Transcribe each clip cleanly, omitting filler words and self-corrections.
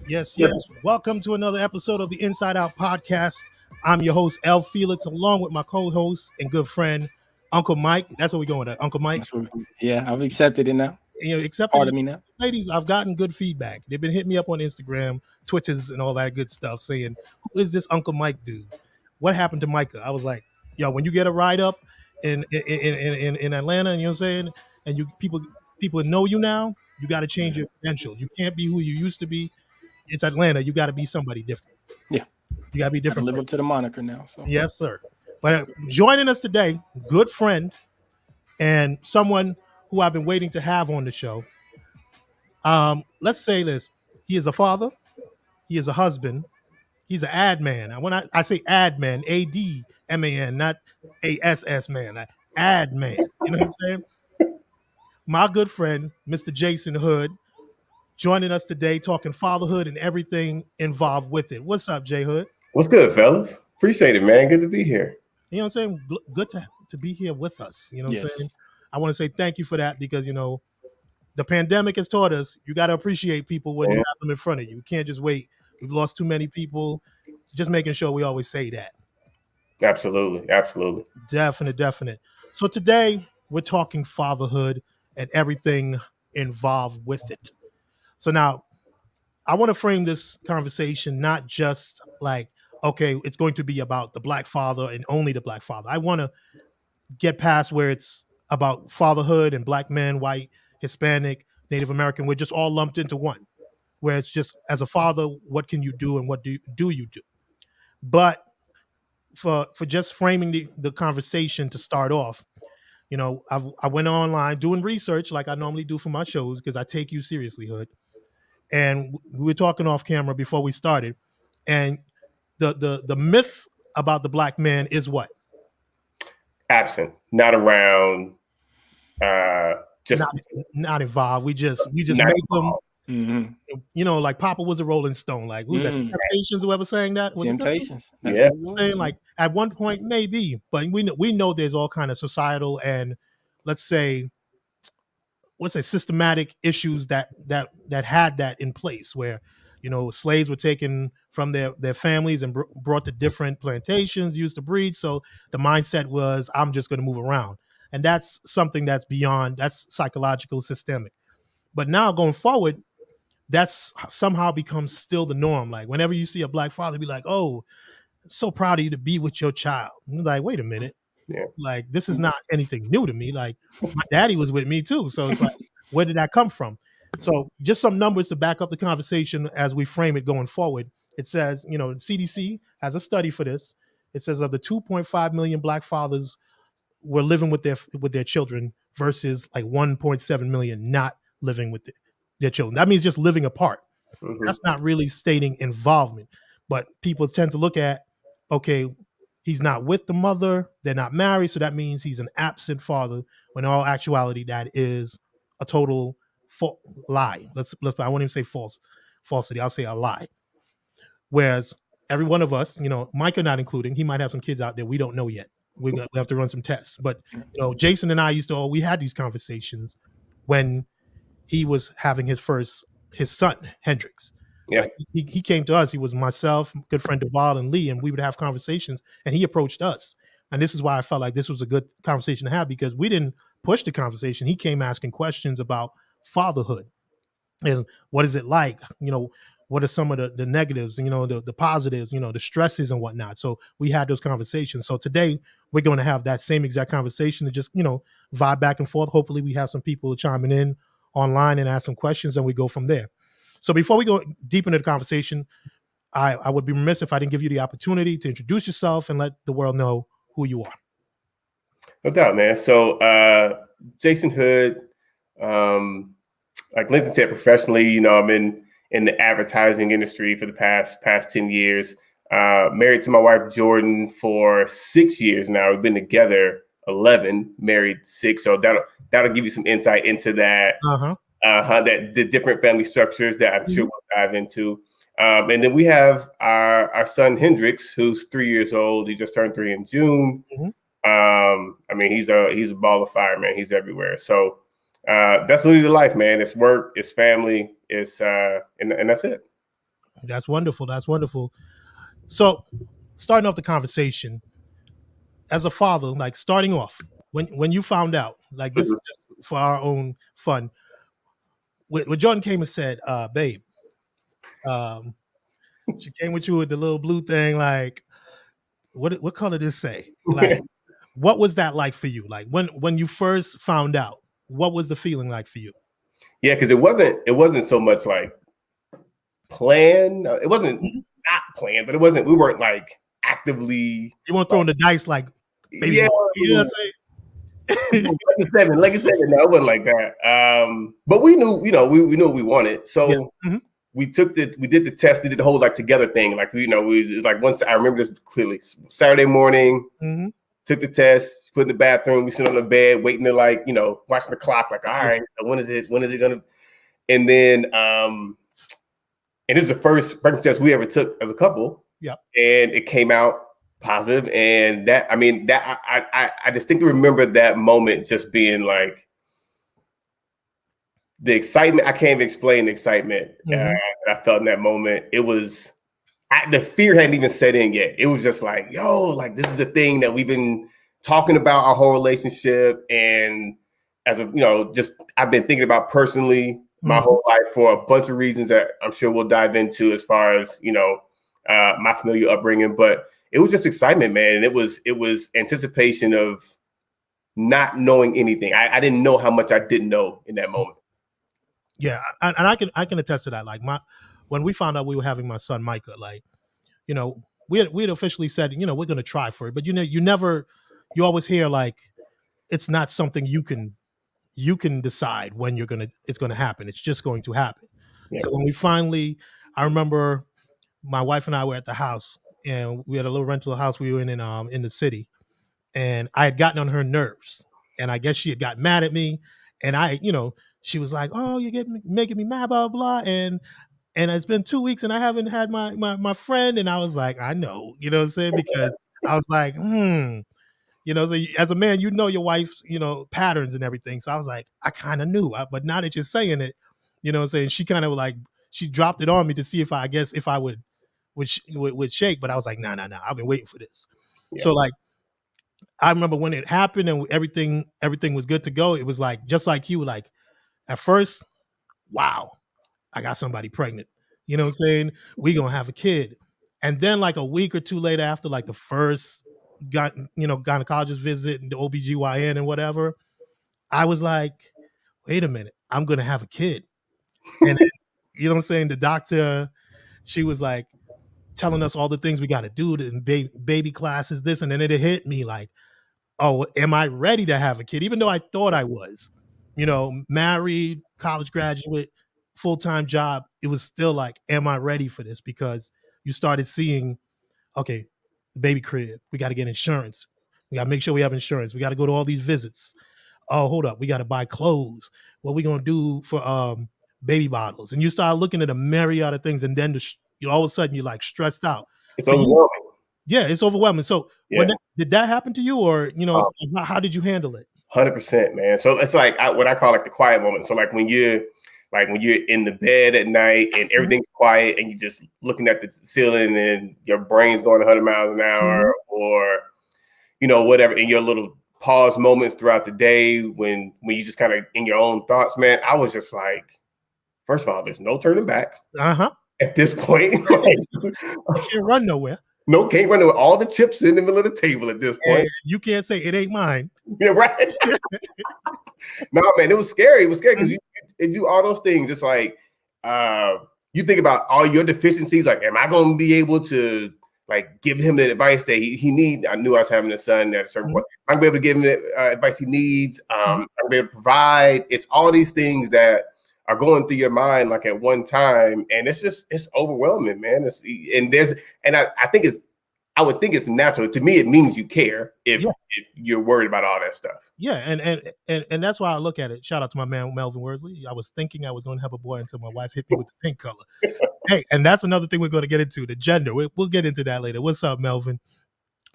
Yes, yes. Welcome to another episode of the Inside Out podcast. I'm your host, L. Felix, along with my co-host and good friend, Uncle Mike. That's what we're going with, Uncle Mike. Yeah, I've accepted it now. Except Part of me now. Ladies, I've gotten good feedback. They've been hitting me up on Instagram, Twitters, and all that good stuff, saying, "Who is this Uncle Mike dude? What happened to Micah?" I was like, "Yo, when you get a ride up in Atlanta, and you know what I'm saying, and you people know you now, you got to change your credentials. You can't be who you used to be. It's Atlanta. You got to be somebody different. Yeah, you got to be different. Live up to the moniker now. So yes, sir. But joining us today, good friend and someone who I've been waiting to have on the show. Let's say this: he is a father, he is a husband, he's an ad man. And when I say ad man, ADMAN, not ASS man, ad man. You know what I'm saying? My good friend, Mr. JHood, joining us today, talking fatherhood and everything involved with it. What's up, JHood? What's good, fellas? Appreciate it, man. Good to be here. You know what I'm saying? Good to be here with us. You know what I'm saying? I want to say thank you for that because, the pandemic has taught us you got to appreciate people when you have them in front of you. You can't just wait. We've lost too many people. Just making sure we always say that. Absolutely. Absolutely. Definite. So today we're talking fatherhood and everything involved with it. So now I want to frame this conversation not just like, okay, it's going to be about the Black father and only the Black father. I want to get past where it's about fatherhood and Black men, white, Hispanic, Native American. We're just all lumped into one, where it's just as a father, what can you do and what do you do? But for just framing the conversation to start off, I went online doing research like I normally do for my shows because I take you seriously, Hood. And we were talking off camera before we started, and the myth about the Black man is what? Absent, not around, just not involved. We just make them. Mm-hmm. Like Papa was a Rolling Stone. Like who's that? The Temptations? Whoever sang that? Was Temptations. That's what I'm saying. Like at one point maybe, but we know there's all kind of societal and let's say systematic issues that had that in place where slaves were taken from their families and brought to different plantations, used to breed. So the mindset was, I'm just going to move around. And that's something that's beyond, that's psychological, systemic. But now going forward, that's somehow becomes still the norm. Like whenever you see a Black father, be like, oh, so proud of you to be with your child. And you're like, wait a minute. Yeah. Like, this is not anything new to me. Like my daddy was with me too. So it's like, where did that come from? So just some numbers to back up the conversation as we frame it going forward. It says, CDC has a study for this. It says of the 2.5 million Black fathers were living with their children versus like 1.7 million not living with their children. That means just living apart. Mm-hmm. That's not really stating involvement. But people tend to look at, okay, he's not with the mother, they're not married, so that means he's an absent father, when in all actuality that is a total lie. Let's I won't even say falsity, I'll say a lie. Whereas every one of us, Micah not including, he might have some kids out there we don't know yet. We have to run some tests. But Jason and I we had these conversations when he was having his son, Hendrix. Yeah, like he came to us. He was myself, good friend Duval and Lee, and we would have conversations. And he approached us, and this is why I felt like this was a good conversation to have because we didn't push the conversation. He came asking questions about fatherhood and what is it like. What are some of the negatives? The positives. The stresses and whatnot. So we had those conversations. So today we're going to have that same exact conversation to just vibe back and forth. Hopefully we have some people chiming in online and ask some questions, and we go from there. So before we go deep into the conversation, I would be remiss if I didn't give you the opportunity to introduce yourself and let the world know who you are. No doubt, man. So JHood, like Lindsay said, professionally, I've been in the advertising industry for the past 10 years. Married to my wife, Jordan, for 6 years now. We've been together 11, married 6. So that'll give you some insight into that. That the different family structures that I'm sure we'll dive into. And then we have our son Hendrix, who's 3 years old. He just turned 3 in June. Mm-hmm. He's a ball of fire, man. He's everywhere. So that's really the life, man. It's work, it's family, it's and that's it. That's wonderful. That's wonderful. So, starting off the conversation, as a father, like starting off, when you found out, like this is just for our own fun, when Jordan came and said, babe, um, she came with you with the little blue thing, like, what color did this say? Like, what was that like for you? Like when you first found out, what was the feeling like for you? Yeah, because it wasn't so much like planned. It wasn't not planned, but we weren't like actively. You weren't throwing the dice like, baby, Yeah, you know what I'm saying? like I said, no, it wasn't like that. But we knew, we knew what we wanted. So Yeah. Mm-hmm. we did the test, we did the whole like together thing. Like, it was like once, I remember this clearly, Saturday morning, Mm-hmm. took the test, put in the bathroom, we sit on the bed, waiting to like, watching the clock, like, all right, so when is it gonna, and then, and this is the first pregnancy test we ever took as a couple. Yeah. And it came out positive. And that, I mean, that I distinctly remember that moment just being like, the excitement, I can't even explain the excitement that I felt in that moment. It was, the fear hadn't even set in yet. It was just like, yo, like this is the thing that we've been talking about our whole relationship. And as a, just, I've been thinking about personally my whole life for a bunch of reasons that I'm sure we'll dive into as far as, my familiar upbringing. But it was just excitement, man. And it was anticipation of not knowing anything. I didn't know how much I didn't know in that moment. Yeah, and I can attest to that. Like when we found out we were having my son Micah, like, we had officially said, we're going to try for it, but you always hear like it's not something you can decide when it's going to happen. It's just going to happen. Yeah. So when we finally, I remember my wife and I were at the house, and we had a little rental house we were in the city, and I had gotten on her nerves, and I guess she had got mad at me, and she was like, "Oh, you're making me mad, blah, blah, blah." And it's been 2 weeks and I haven't had my friend. And I was like, I know, what I'm saying? Because I was like, so as a man, your wife's, patterns and everything. So I was like, I kind of knew, but now that you're saying it, what I'm saying? She kind of like, she dropped it on me to see if I would shake. But I was like, no, I've been waiting for this. Yeah. So like, I remember when it happened and everything was good to go. It was like, just like you, like at first, wow, I got somebody pregnant. You know what I'm saying? We gonna have a kid. And then like a week or two later, after like the first gynecologist visit and the OBGYN and whatever, I was like, wait a minute, I'm gonna have a kid. And then, you know what I'm saying? The doctor, she was like telling us all the things we gotta do in baby classes, this, and then it hit me like, oh, am I ready to have a kid? Even though I thought I was, married, college graduate, full-time job, it was still like, am I ready for this? Because you started seeing, okay, the baby crib, we got to get insurance. We got to make sure we have insurance. We got to go to all these visits. Oh, hold up. We got to buy clothes. What are we going to do for baby bottles? And you start looking at a myriad of things. And then all of a sudden you're like stressed out. It's overwhelming. Yeah, it's overwhelming. So did that happen to you, or, how did you handle it? 100%, man. So it's like what I call like the quiet moment. So like when you're in the bed at night and everything's quiet and you're just looking at the ceiling and your brain's going 100 miles an hour, or, whatever, in your little pause moments throughout the day when you just kind of in your own thoughts, man, I was just like, first of all, there's no turning back at this point. You can't run nowhere. No, can't run nowhere. All the chips in the middle of the table at this point. And you can't say it ain't mine. Yeah, right. No, man, it was scary. It was scary because you do all those things. It's like you think about all your deficiencies. Like, am I going to be able to like give him the advice that he needs? I knew I was having a son at a certain point. I'm going to be able to give him the advice he needs. I'm going to be able to provide. It's all these things that are going through your mind like at one time, and it's overwhelming, man. I would think it's natural. To me, it means you care if you're worried about all that stuff. Yeah, and that's why I look at it. Shout out to my man Melvin Worsley. I was thinking I was going to have a boy until my wife hit me with the pink color. Hey, and that's another thing we're going to get into, the gender. We'll get into that later. What's up, Melvin?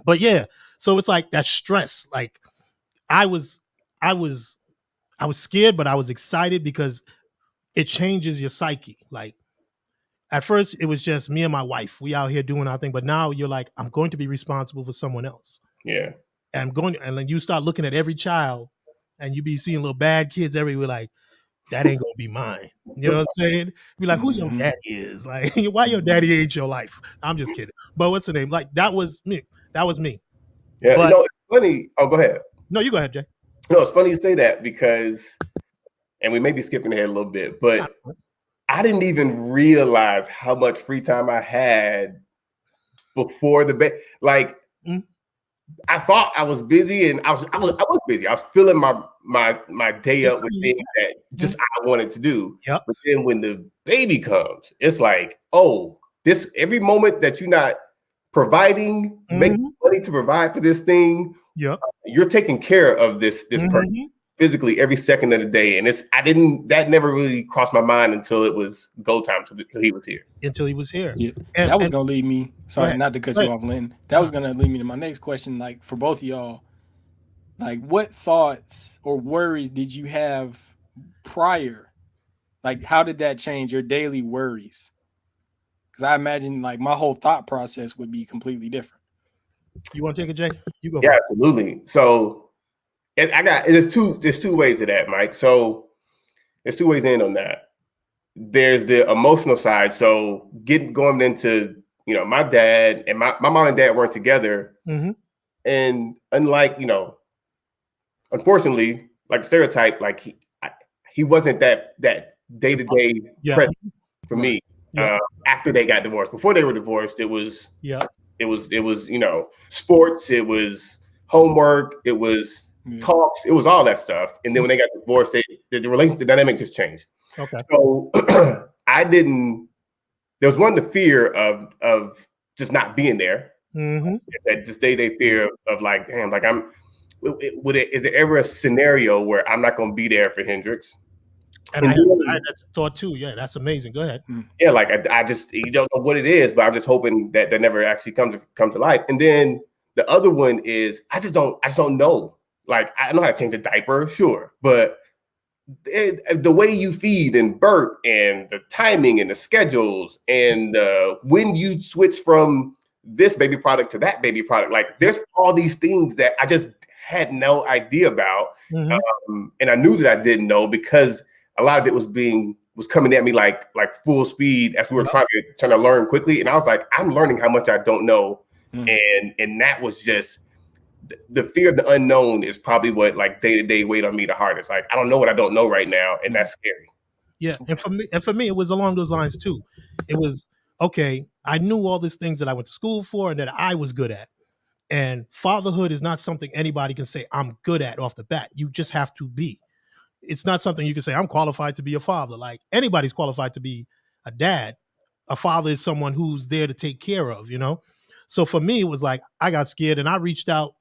But yeah, so it's like that stress. Like I was scared, but I was excited because it changes your psyche. Like At first, it was just me and my wife. We out here doing our thing. But now you're like, I'm going to be responsible for someone else. Yeah. And I'm going, and then you start looking at every child, and you be seeing little bad kids everywhere. Like, that ain't gonna be mine. You know what I'm saying? Be like, who your daddy is? Like, why your daddy ain't your life? I'm just kidding. But what's the name? Like, that was me. That was me. Yeah. But, It's funny. Oh, go ahead. No, you go ahead, Jay. No, it's funny you say that because, and we may be skipping ahead a little bit, but I didn't even realize how much free time I had before the bed. Like, I thought I was busy, and I was busy. I was filling my day up with things that just I wanted to do. Yep. But then when the baby comes, it's like, oh, this every moment that you're not providing, making money to provide for this thing, you're taking care of this person physically every second of the day. And that never really crossed my mind until it was go time, until he was here. Yeah. And that was gonna lead me. Sorry, not to cut you off, Lynn. That was gonna lead me to my next question. Like, for both of y'all, like, what thoughts or worries did you have prior? Like, how did that change your daily worries? Because I imagine, like, my whole thought process would be completely different. You want to take it, Jay? You go. Yeah, absolutely. So there's two ways to that, Mike. So there's two ways in on that. There's the emotional side. So going into, my dad and my mom and dad weren't together. And unlike, unfortunately, like stereotype, like he wasn't that day-to-day presence for me. After they got divorced. Before they were divorced, it was sports, it was homework, it was talks, it was all that stuff. And then when they got divorced, the relationship dynamic just changed. Okay. So there was the fear of just not being there. That just day-to-day fear of like, damn, like is there ever a scenario where I'm not going to be there for Hendrix? And I had that thought too. Yeah, that's amazing. Go ahead. Yeah, like I just, you don't know what it is, but I'm just hoping that never actually come to life. And then the other one is I just don't know. Like, I know how to change a diaper, sure, but the way you feed and burp and the timing and the schedules and when you switch from this baby product to that baby product, like there's all these things that I just had no idea about, and I knew that I didn't know because a lot of it was coming at me like full speed as we were trying to learn quickly. And I was like, I'm learning how much I don't know. And that was just the fear of the unknown is probably what like day-to-day weighed on me the hardest. Like, I don't know what I don't know right now. And that's scary. Yeah. And for me, it was along those lines too. It was, okay, I knew all these things that I went to school for and that I was good at. And fatherhood is not something anybody can say I'm good at off the bat. You just have to be. It's not something you can say, I'm qualified to be a father. Like, anybody's qualified to be a dad. A father is someone who's there to take care of, So for me, it was like, I got scared and I reached out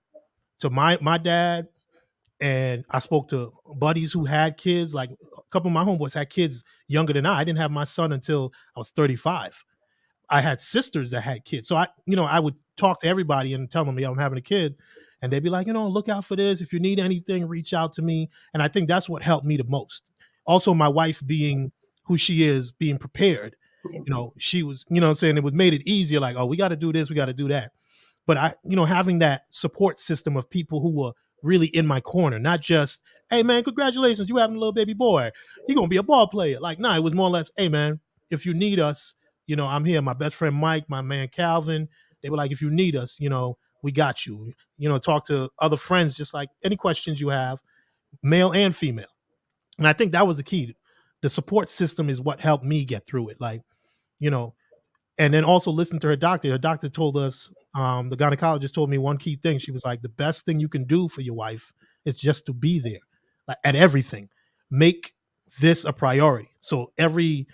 to my dad, and I spoke to buddies who had kids. Like, a couple of my homeboys had kids younger than I didn't have my son until I was 35. I had sisters that had kids. So I would talk to everybody and tell them, yeah, I'm having a kid. And they'd be like, look out for this. If you need anything, reach out to me. And I think that's what helped me the most. Also, my wife being who she is, being prepared, she was, saying it made it easier. Like, oh, we got to do this, we got to do that. But having that support system of people who were really in my corner, not just, hey man, congratulations, you having a little baby boy. You're going to be a ball player. Like, nah, it was more or less, hey man, if you need us, I'm here. My best friend, Mike, my man, Calvin, they were like, if you need us, we got you. Talk to other friends, just like any questions you have, male and female. And I think that was the key. The support system is what helped me get through it. Like, and then also listen to her doctor. Her doctor told us, the gynecologist told me one key thing. She was like, the best thing you can do for your wife is just to be there, like, at everything. Make this a priority. So every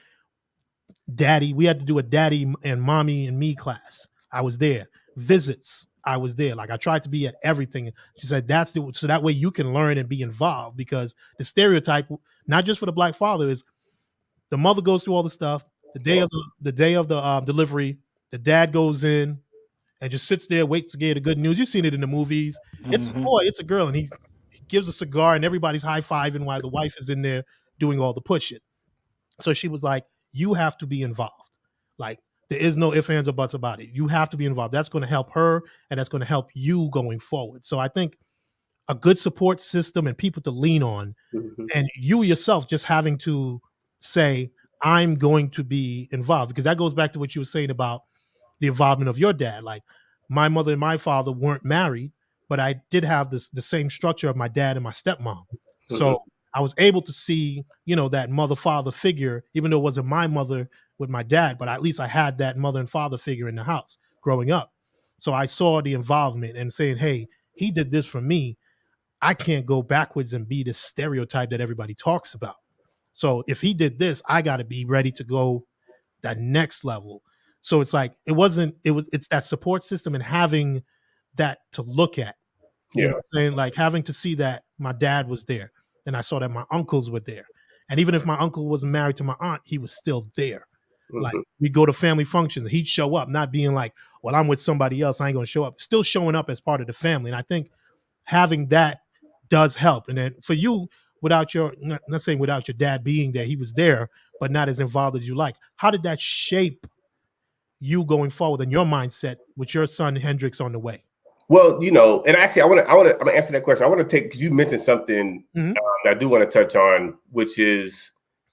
daddy, we had to do a daddy and mommy and me class. I was there. Visits, I was there. Like, I tried to be at everything. She said, so that way you can learn and be involved, because the stereotype, not just for the Black father, is the mother goes through all the stuff. The day of the delivery, the dad goes in and just sits there, waits to get the good news. You've seen it in the movies. It's a boy, it's a girl, and he gives a cigar and everybody's high-fiving while the wife is in there doing all the pushing. So she was like, you have to be involved. Like, there is no ifs, ands, or buts about it. You have to be involved. That's going to help her, and that's going to help you going forward. So I think a good support system and people to lean on, Mm-hmm. and you yourself just having to say, I'm going to be involved, because that goes back to what you were saying about the involvement of your dad. Like, my mother and my father weren't married, but I did have the same structure of my dad and my stepmom. So I was able to see, that mother father figure, even though it wasn't my mother with my dad, but at least I had that mother and father figure in the house growing up. So I saw the involvement and saying, hey, he did this for me. I can't go backwards and be this stereotype that everybody talks about. So if he did this, I got to be ready to go that next level. So it's like, it's that support system and having that to look at. You know what I'm saying? Like, having to see that my dad was there and I saw that my uncles were there. And even if my uncle wasn't married to my aunt, he was still there. Like, we'd go to family functions, he'd show up, not being like, well, I'm with somebody else, I ain't gonna show up. Still showing up as part of the family. And I think having that does help. And then for you, without your, not saying without your dad being there, he was there, but not as involved as you like. How did that shape you going forward and your mindset with your son Hendrix on the way? Well, and actually, I'm gonna answer that question. I want to take, because you mentioned something that I do want to touch on, which is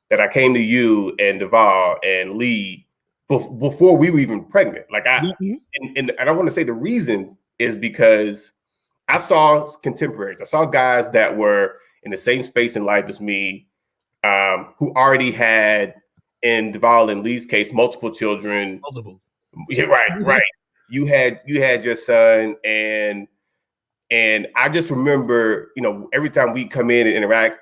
that I came to you and Duval and Lee before we were even pregnant. Like, and I want to say the reason is because I saw contemporaries. I saw guys that were in the same space in life as me, who already had, in Duval and Lee's case, multiple children. Yeah, right. You had your son, and I just remember, every time we come in and interact,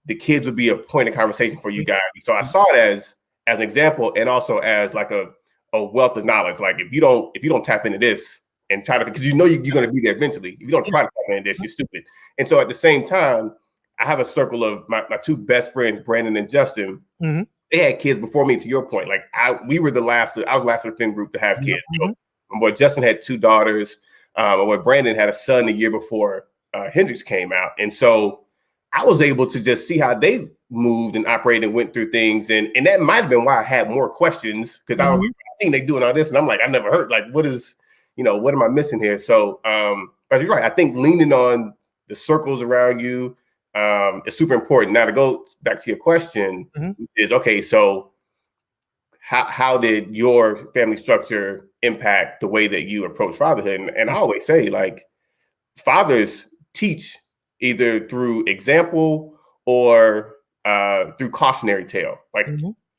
the kids would be a point of conversation for you guys. So I saw it as an example, and also as like a wealth of knowledge. Like, if you don't tap into this and try to, because you're going to be there eventually. If you don't try to tap into this, you're stupid. And so at the same time, I have a circle of my two best friends, Brandon and Justin. They had kids before me. To your point, like, I was the last of the friend group to have kids. So my boy Justin had 2 daughters. My boy Brandon had a son the year before Hendrix came out, and so I was able to just see how they moved and operated and went through things, and that might have been why I had more questions, because I was seeing they doing all this, and I'm like, I never heard, like, what am I missing here? So, but you're right. I think leaning on the circles around you is super important. Now, to go back to your question, is okay. So, how did your family structure impact the way that you approach fatherhood? And I always say, like, fathers teach either through example or through cautionary tale. Like,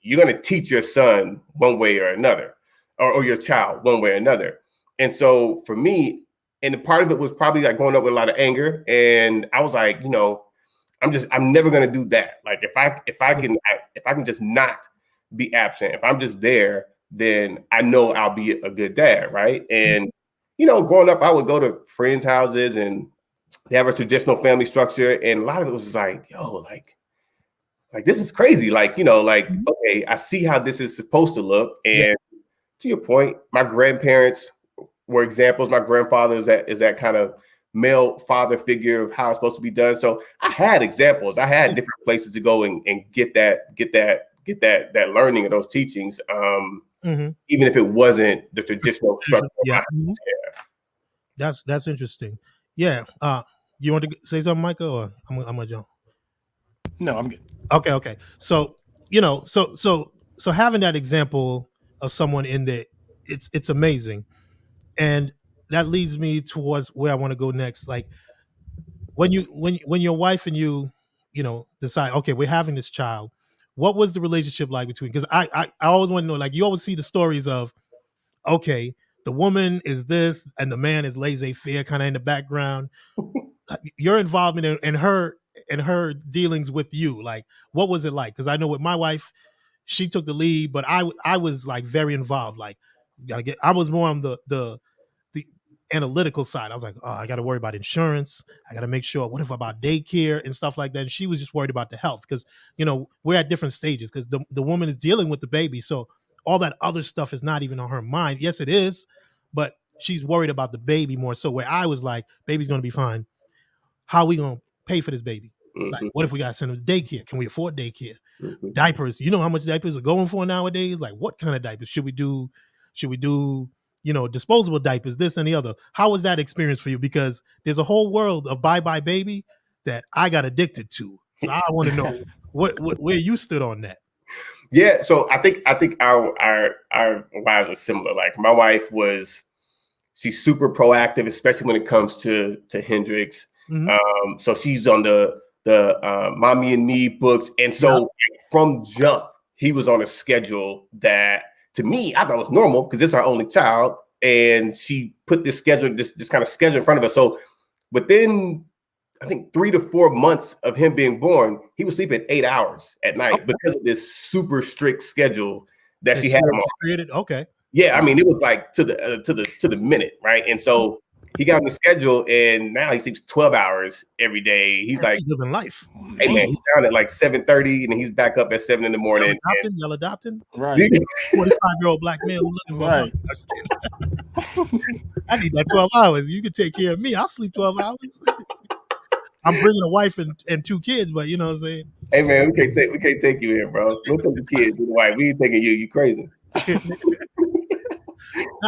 you're going to teach your son one way or another, or your child one way or another. And so for me, and part of it was probably like growing up with a lot of anger. And I was like, I'm never going to do that. Like, if I can just not be absent, if I'm just there, then I know I'll be a good dad. Right. And, growing up, I would go to friends' houses and they have a traditional family structure. And a lot of it was just like, yo, like this is crazy. Like, okay, I see how this is supposed to look. And to your point, my grandparents were examples. My grandfather is that kind of male father figure of how it's supposed to be done. So I had examples. I had different places to go and get that learning of those teachings. Even if it wasn't the traditional structure. That's interesting. Yeah. You want to say something, Micah, or I'm gonna jump? No, I'm good. Okay. So, so having that example of someone in there, it's amazing. And that leads me towards where I want to go next. Like, when your wife and you decide, okay, we're having this child, what was the relationship like between? Because I always want to know, like, you always see the stories of, okay, the woman is this and the man is laissez-faire kind of in the background. Your involvement in her dealings with you, like, what was it like? Because I know with my wife, she took the lead, but I was like very involved. Like, I was more on the analytical side. I was like, oh, I got to worry about insurance. I got to make sure, what if about daycare and stuff like that. And she was just worried about the health, because we're at different stages, because the woman is dealing with the baby, so all that other stuff is not even on her mind. Yes, it is, but she's worried about the baby more so, where I was like, baby's going to be fine. How are we going to pay for this baby? Like, what if we got to send them to daycare? Can we afford daycare? Mm-hmm. Diapers, you know how much diapers are going for nowadays? Like, what kind of diapers should we do? Disposable diapers, this and the other. How was that experience for you? Because there's a whole world of Bye Bye Baby that I got addicted to. So I want to know where you stood on that. Yeah, so I think our lives are similar. Like, my wife she's super proactive, especially when it comes to Hendrix. Mm-hmm. So she's on the Mommy and Me books, and so from jump, he was on a schedule that, to me, I thought was normal because it's our only child, and she put this schedule, this kind of schedule in front of us. So within, I think, 3 to 4 months of him being born, he was sleeping 8 hours at night because of this super strict schedule that she had him on. Okay. Yeah, I mean, it was like to the minute, right? And so he got on the schedule, and now he sleeps 12 hours every day. He's like living life. Hey man, he's down at like 7:30, and he's back up at 7 in the morning. Y'all adopting? Right. 45-year-old black man looking for right. I need that 12 hours. You can take care of me. I'll sleep 12 hours. I'm bringing a wife and 2 kids, but you know what I'm saying? Hey man, we can't take you in, bro. We'll take the kids with the wife. We ain't taking you. You crazy.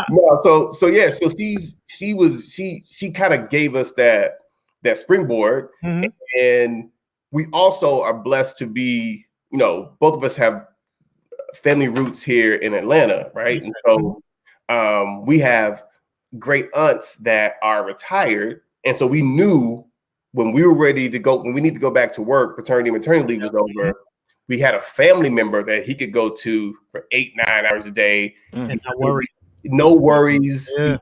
No, so she kind of gave us that springboard, mm-hmm. and we also are blessed to be, both of us have family roots here in Atlanta, right? And so we have great aunts that are retired, and so we knew when we were ready to go, when we need to go back to work, paternity and maternity leave was over. We had a family member that he could go to for 8-9 hours a day, and not worry. No worries. Yeah.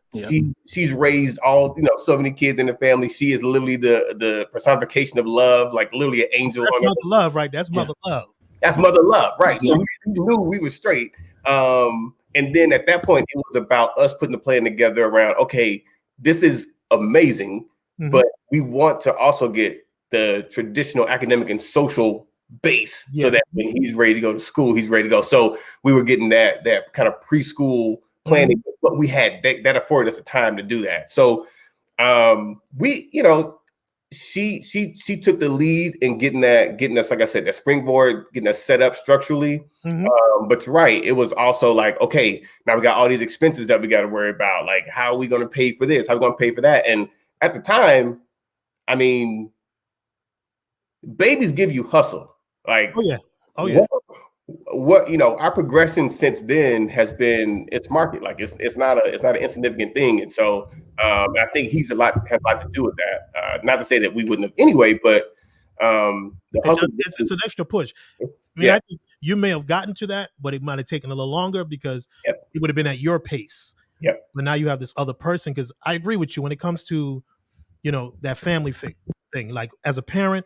She's raised all, so many kids in the family. She is literally the personification of love, like literally an angel. That's mother love, right? That's mother love. That's mother love, right? So we knew we were straight. And then at that point, it was about us putting the plan together around, okay, this is amazing, but we want to also get the traditional academic and social base so that when he's ready to go to school, he's ready to go. So we were getting that kind of preschool planning, but we had that afforded us the time to do that. So she took the lead in getting us, like I said, that springboard, getting us set up structurally. But you're right, it was also like, okay, now we got all these expenses that we got to worry about. Like, how are we going to pay for this? How are we going to pay for that? And at the time, I mean, babies give you hustle. Like, oh yeah. What our progression since then has been, it's market. Like, it's not an insignificant thing. And so I think has a lot to do with that. Not to say that we wouldn't have anyway, but the hustle, it's an extra push. I think you may have gotten to that, but it might have taken a little longer because it would have been at your pace. But now you have this other person, because I agree with you when it comes to that family thing. Like, as a parent,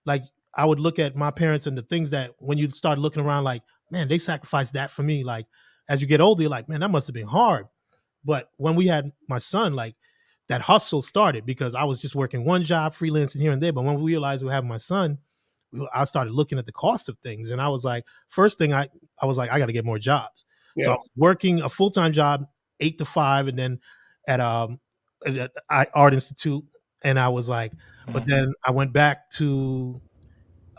like, I would look at my parents and the things that when you start looking around, like, man, they sacrificed that for me. Like, as you get older, you're like, man, that must have been hard. But when we had my son, like, that hustle started because I was just working one job, freelancing here and there. But when we realized we had my son, I started looking at the cost of things. And I was like, first thing I was like, I got to get more jobs. So I was working a full-time job, 8 to 5, and then at Art Institute. And I was like, but then I went back to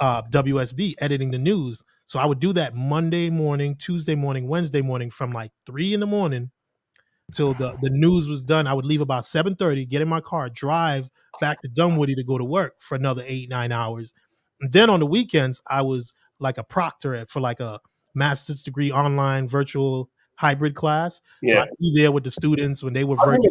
WSB, editing the news. So I would do that Monday morning, Tuesday morning, Wednesday morning, from like 3 a.m. till the news was done. I would leave about 7:30, get in my car, drive back to Dunwoody to go to work for another 8-9 hours. And then on the weekends, I was like a proctor for like a master's degree online virtual hybrid class. So I'd be there with the students when they were virtual.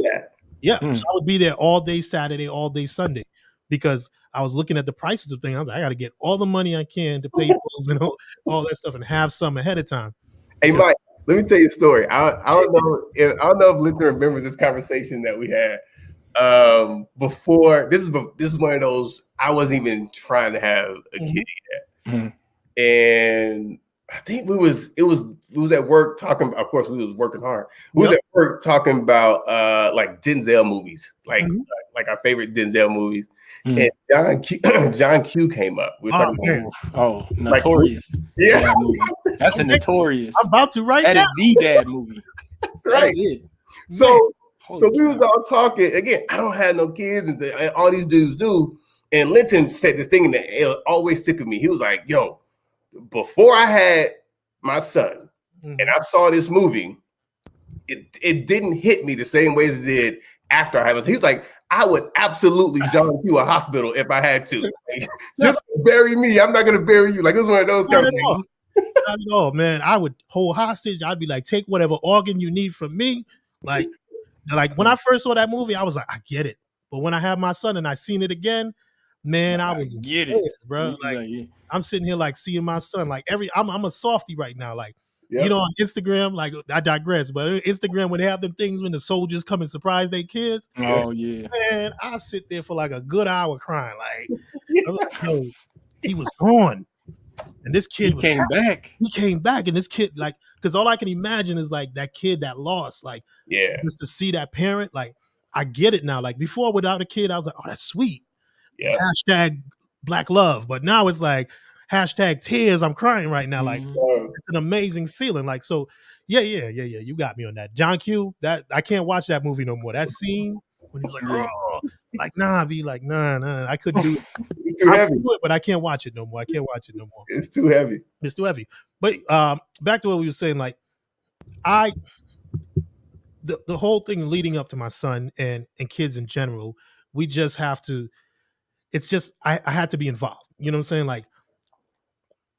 So I would be there all day Saturday, all day Sunday, because I was looking at the prices of things. I was like, I got to get all the money I can to pay bills and all that stuff, and have some ahead of time. Hey, Mike, let me tell you a story. I don't know if Linton remembers this conversation that we had before. This is one of those, I wasn't even trying to have a kid yet, and I think it was at work talking. Of course, we was working hard. We was at work talking about like Denzel movies, like our favorite Denzel movies. And John Q came up. We were talking about, Notorious. Like, dad movie. That's a Notorious. I'm about to write that. That is the dad movie. That's right. It. So we was all talking again. I don't have no kids, and all these dudes do. And Linton said this thing that it always stick with me. He was like, yo, before I had my son and I saw this movie, it didn't hit me the same way as it did after I had it. He was like, I would absolutely jump to a hospital if I had to. Like, just bury me. I'm not going to bury you. Like, it was one of those kind of things. Not at all, man. I would hold hostage. I'd be like, take whatever organ you need from me. Like when I first saw that movie, I was like, I get it. But when I had my son and I seen it again, man, I was get it, bro. Like, I'm sitting here like seeing my son. Like I'm a softie right now. Like, you know, on Instagram, like I digress, but Instagram when they have them things when the soldiers come and surprise their kids. Oh yeah, man, I sit there for like a good hour crying. Like, yo, he was gone. And this kid came back. He came back, and this kid, like, because all I can imagine is like that kid that lost, like, just to see that parent. Like, I get it now. Like before, without a kid, I was like, oh, that's sweet. Hashtag Black love, but now it's like hashtag tears. I'm crying right now. Like, it's an amazing feeling. Like, so, yeah. You got me on that. John Q. That I can't watch that movie no more. That scene when he's like, oh, like, nah, be like, nah, I couldn't do it. It's too heavy. Do it, but I can't watch it no more. It's too heavy. It's too heavy. But back to what we were saying, like, the whole thing leading up to my son and kids in general, we just have to. It's just I had to be involved. You know what I'm saying? Like,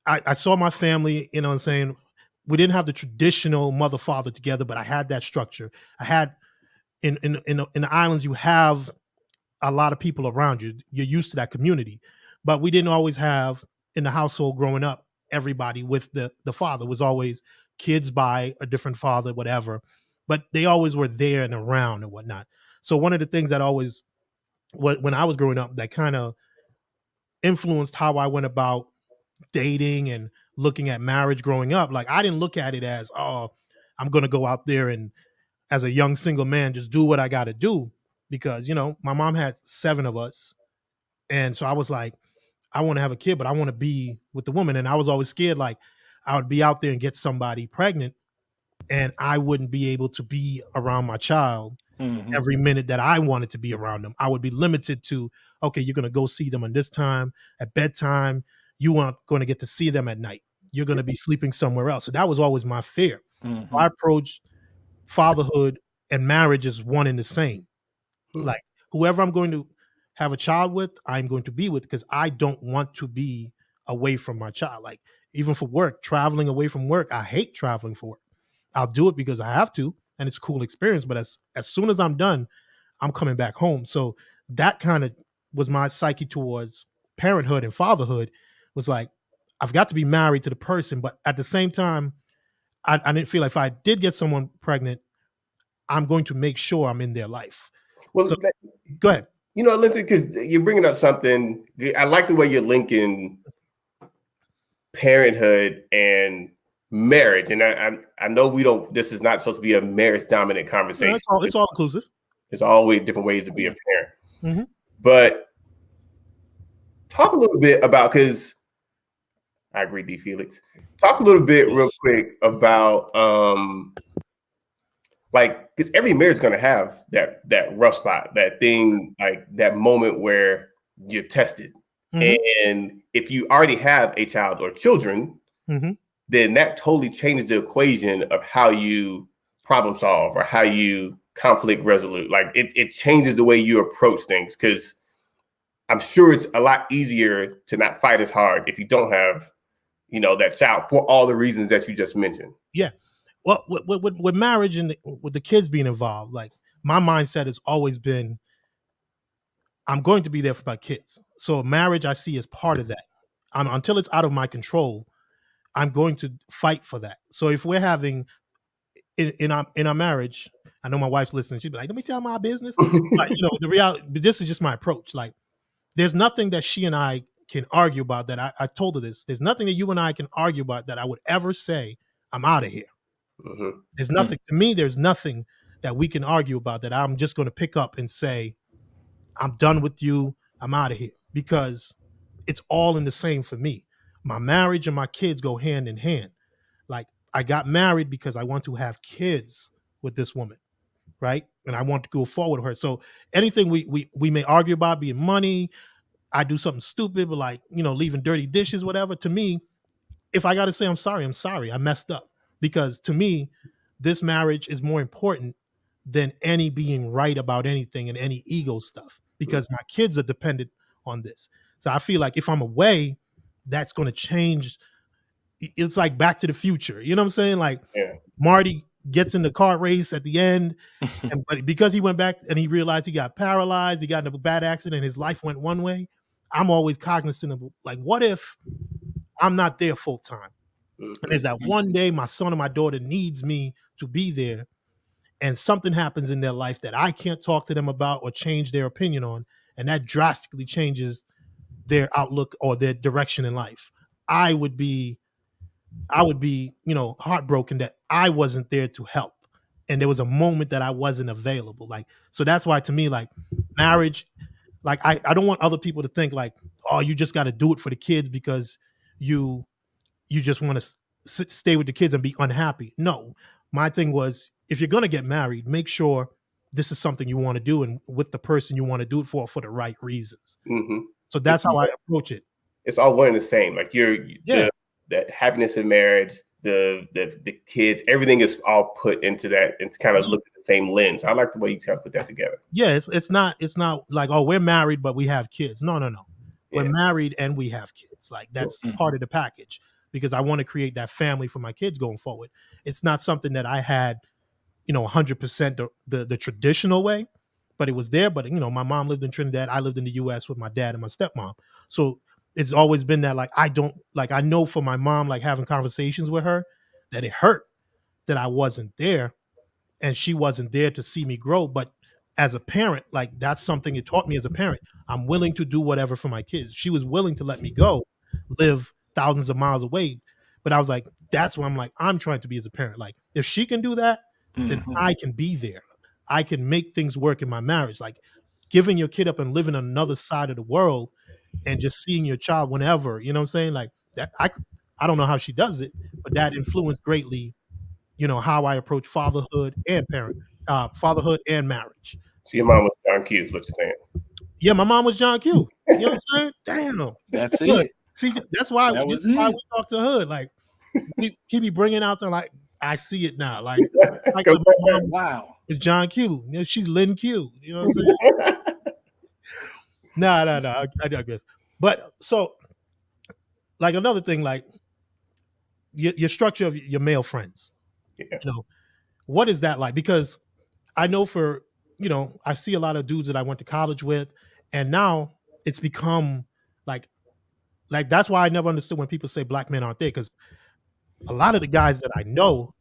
I saw my family. You know what I'm saying? We didn't have the traditional mother father together, but I had that structure. I had in the islands, you have a lot of people around you. You're used to that community, but we didn't always have in the household growing up. Everybody with the father was always kids by a different father, whatever. But they always were there and around and whatnot. So one of the things that always, when I was growing up, that kind of influenced how I went about dating and looking at marriage growing up. Like, I didn't look at it as, oh, I'm going to go out there and as a young single man, just do what I got to do. Because, you know, my mom had 7 of us. And so I was like, I want to have a kid, but I want to be with the woman. And I was always scared, like, I would be out there and get somebody pregnant and I wouldn't be able to be around my child every minute that I wanted to be around them. I would be limited to, okay, you're going to go see them on this time at bedtime. You aren't going to get to see them at night. You're going to be sleeping somewhere else. So that was always my fear. I approached fatherhood and marriage as one and the same. Like, whoever I'm going to have a child with, I'm going to be with, because I don't want to be away from my child. Like, even for work, traveling away from work, I hate traveling for work. I'll do it because I have to, and it's a cool experience. But as soon as I'm done, I'm coming back home. So that kind of was my psyche towards parenthood and fatherhood. Was like, I've got to be married to the person, but at the same time, I didn't feel like if I did get someone pregnant, I'm going to make sure I'm in their life. Well, so, go ahead. You know, Lindsay, because you're bringing up something. I like the way you're linking parenthood and marriage. And I know we don't. This is not supposed to be a marriage dominant conversation. No, it's all inclusive. There's always different ways to be a parent. But talk a little bit about, because I agree, D. Felix. Talk a little bit real quick about like, because every marriage is going to have that rough spot, that thing, like that moment where you're tested. And if you already have a child or children, then that totally changes the equation of how you problem solve or how you conflict resolute. Like, it changes the way you approach things, because I'm sure it's a lot easier to not fight as hard if you don't have, you know, that child, for all the reasons that you just mentioned. Yeah. Well, with marriage and with the kids being involved, like, my mindset has always been, I'm going to be there for my kids. So marriage I see as part of that. Until it's out of my control, I'm going to fight for that. So if we're having in our marriage, I know my wife's listening. She'd be like, let me tell my business. But, you know, the reality, but this is just my approach. Like, there's nothing that she and I can argue about that. I told her this. There's nothing that you and I can argue about that I would ever say, I'm out of here. There's nothing to me. There's nothing that we can argue about that I'm just going to pick up and say, I'm done with you. I'm out of here, because it's all in the same for me. My marriage and my kids go hand in hand. Like, I got married because I want to have kids with this woman, right? And I want to go forward with her. So anything we may argue about, being money, I do something stupid, but like, leaving dirty dishes, whatever, to me, if I got to say I'm sorry, I'm sorry. I messed up. Because to me, this marriage is more important than any being right about anything and any ego stuff, because my kids are dependent on this. So I feel like if I'm away, that's going to change. It's like Back to the Future. You know what I'm saying? Like Marty gets in the car race at the end, but because he went back and he realized he got paralyzed, he got in a bad accident, his life went one way. I'm always cognizant of like, what if I'm not there full time? And there's that one day my son or my daughter needs me to be there, and something happens in their life that I can't talk to them about or change their opinion on, and that drastically changes their outlook or their direction in life. I would be, heartbroken that I wasn't there to help. And there was a moment that I wasn't available. Like, so that's why to me, like marriage, like I don't want other people to think like, oh, you just got to do it for the kids because you just want to stay with the kids and be unhappy. No, my thing was, if you're going to get married, make sure this is something you want to do and with the person you want to do it for the right reasons. So that's how I approach it. It's all one and the same. Like the happiness in marriage, the kids, everything is all put into that and kind of look at the same lens. I like the way you kind of put that together. Yeah, it's not like, oh, we're married but we have kids. No. We're married and we have kids. Like that's part of the package, because I want to create that family for my kids going forward. It's not something that I had, 100% the traditional way, but it was there. But my mom lived in Trinidad. I lived in the US with my dad and my stepmom. So it's always been that, like, I know for my mom, like having conversations with her, that it hurt that I wasn't there and she wasn't there to see me grow. But as a parent, like that's something it taught me as a parent. I'm willing to do whatever for my kids. She was willing to let me go, live thousands of miles away. But I was like, that's what I'm trying to be as a parent. Like if she can do that, then I can be there. I can make things work in my marriage. Like giving your kid up and living on another side of the world and just seeing your child whenever, you know what I'm saying? Like that, I don't know how she does it, but that influenced greatly, how I approach fatherhood and fatherhood and marriage. So your mom was John Q, is what you're saying? Yeah, my mom was John Q. You know what I'm saying? Damn. That's it. See, that's why we talk to Hood. Like he be bringing out there, like, I see it now. Like wow. It's John Q. She's Lynn Q. You know what I'm saying? No. I digress. But so, like another thing, like your structure of your male friends. What is that like? Because I know I see a lot of dudes that I went to college with, and now it's become like that's why I never understood when people say black men aren't there, because a lot of the guys that I know,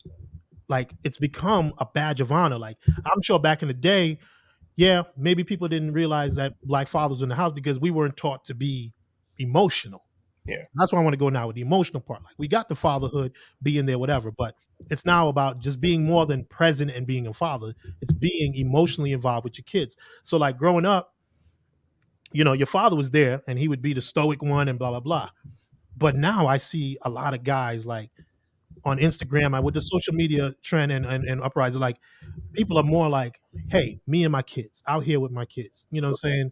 like it's become a badge of honor. Like I'm sure back in the day, yeah, maybe people didn't realize that black fathers were in the house because we weren't taught to be emotional. Yeah. That's why I want to go now with the emotional part. Like we got the fatherhood, being there, whatever, but it's now about just being more than present and being a father. It's being emotionally involved with your kids. So like growing up, your father was there and he would be the stoic one and blah, blah, blah. But now I see a lot of guys like on Instagram, with the social media trend and uprising, like people are more like, hey, me and my kids out here with my kids, you know what I'm saying?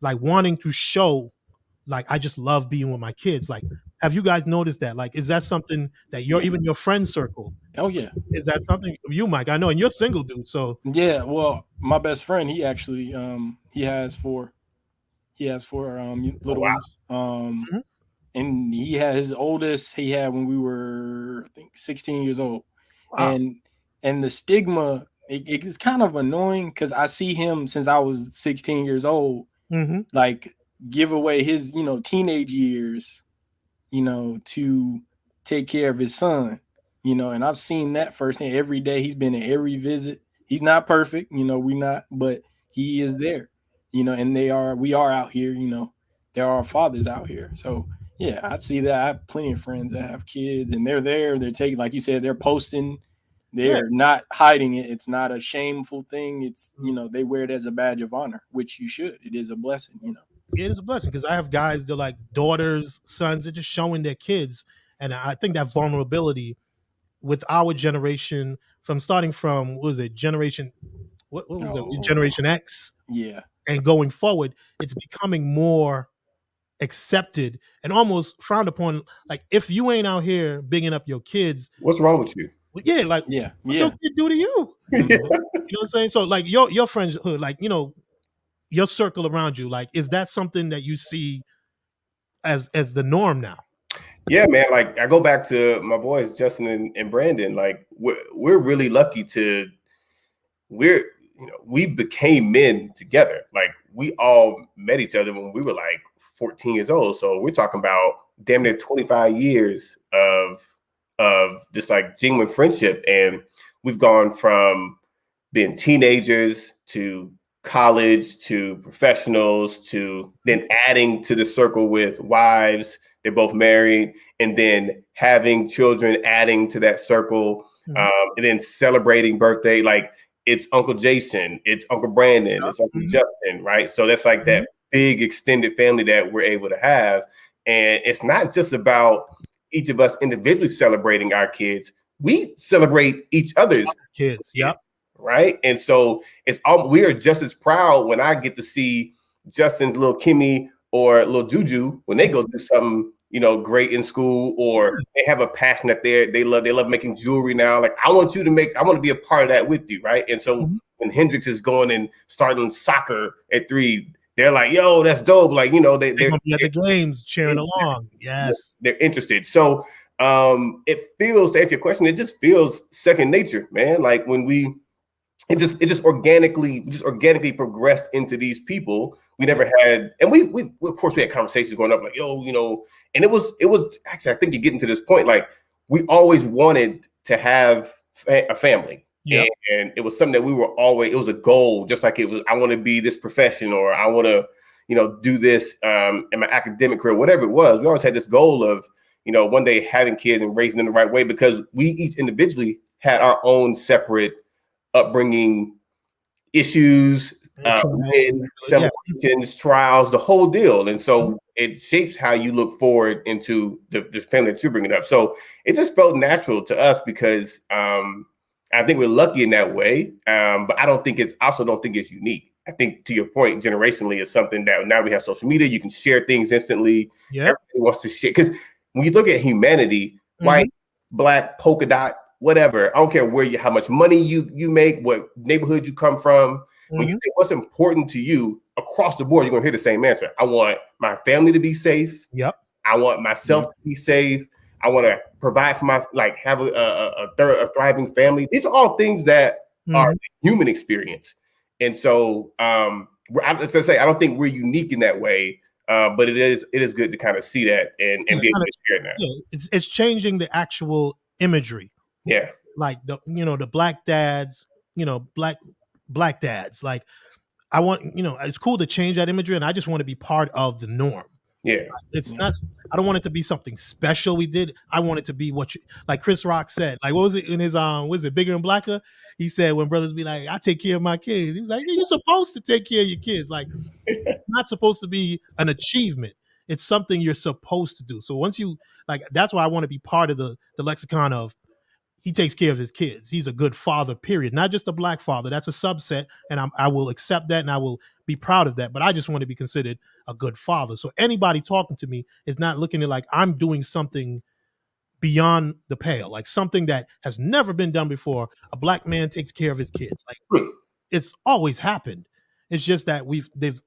Like wanting to show, like, I just love being with my kids. Like, have you guys noticed that? Like, is that something that even your friend circle? Oh yeah. Is that something you, Mike? I know, and you're single, dude. So yeah, well, my best friend, he actually he has four little ones. And he had his oldest he had when we were, I think, 16 years old. Wow. And the stigma, it's kind of annoying because I see him since I was 16 years old, like give away his, teenage years, to take care of his son, and I've seen that firsthand. Every day he's been at every visit. He's not perfect, we're not, but he is there, and we are out here, there are fathers out here. So yeah, I see that. I have plenty of friends that have kids and they're there. They're taking, like you said, they're posting. They're not hiding it. It's not a shameful thing. It's, they wear it as a badge of honor, which you should. It is a blessing, It is a blessing because I have guys, they're like daughters, sons, they're just showing their kids. And I think that vulnerability with our generation, starting from, what was it, Generation X? Yeah. And going forward, it's becoming more accepted and almost frowned upon. Like, if you ain't out here bigging up your kids, what's wrong with you? Yeah, like, what your kid do to you? You know what I'm saying? So, like, your friendhood, like, your circle around you, like, is that something that you see as the norm now? Yeah, man. Like, I go back to my boys, Justin and Brandon. Like, we're really lucky to we became men together. Like, we all met each other when we were like 14 years old. So we're talking about damn near 25 years of just like genuine friendship. And we've gone from being teenagers to college to professionals to then adding to the circle with wives. They're both married, and then having children, adding to that circle, and then celebrating birthday. Like, it's Uncle Jason, it's Uncle Brandon, it's Uncle Justin, right? So that's like that big extended family that we're able to have. And it's not just about each of us individually celebrating our kids. We celebrate each other's kids. Yep. Right. And so we are just as proud when I get to see Justin's little Kimmy or little Juju when they go do something, great in school, or they have a passion that they love making jewelry now. Like, I want to be a part of that with you. Right. And so when Hendrix is going and starting soccer at 3, they're like, yo, that's dope. Like, they're gonna be at the games cheering along. Yes. They're interested. So it feels, to answer your question, it just feels second nature, man. Like, when it just organically progressed into these people. We never had, and we of course we had conversations going up like, yo, and it was actually, I think you're getting to this point, like, we always wanted to have a family. Yep. And it was something that it was a goal, just like it was, I want to be this profession, or I want to, do this in my academic career, whatever it was. We always had this goal of, one day having kids and raising them the right way, because we each individually had our own separate upbringing issues, celebrations, trials, the whole deal. And so it shapes how you look forward into the family that you're bringing up. So it just felt natural to us because I think we're lucky in that way. But I don't think it's unique. I think, to your point, generationally, is something that now we have social media. You can share things instantly. Yeah. Everybody wants to share. Because when you look at humanity, white, black, polka dot, whatever, I don't care how much money you make, what neighborhood you come from. When you think what's important to you across the board, you're gonna hear the same answer. I want my family to be safe. Yep. I want myself to be safe. I want to provide for have a thriving family. These are all things that are human experience. And so, as I say, I don't think we're unique in that way. But it is good to kind of see that and be able to share that. Yeah, it's changing the actual imagery. Yeah. Like the black dads, black dads. Like, I want, it's cool to change that imagery, and I just want to be part of the norm. Yeah. It's not, I don't want it to be something special we did. I want it to be like Chris Rock said. Like, what was it in his was it Bigger and Blacker? He said, when brothers be like, I take care of my kids. He was like, you're supposed to take care of your kids. Like, it's not supposed to be an achievement. It's something you're supposed to do. So once you, like, that's why I want to be part of the lexicon of, he takes care of his kids. He's a good father, period. Not just a black father. That's a subset, and I will accept that, and I will be proud of that. But I just want to be considered a good father. So anybody talking to me is not looking at like I'm doing something beyond the pale, like something that has never been done before. A black man takes care of his kids. Like, it's always happened. It's just that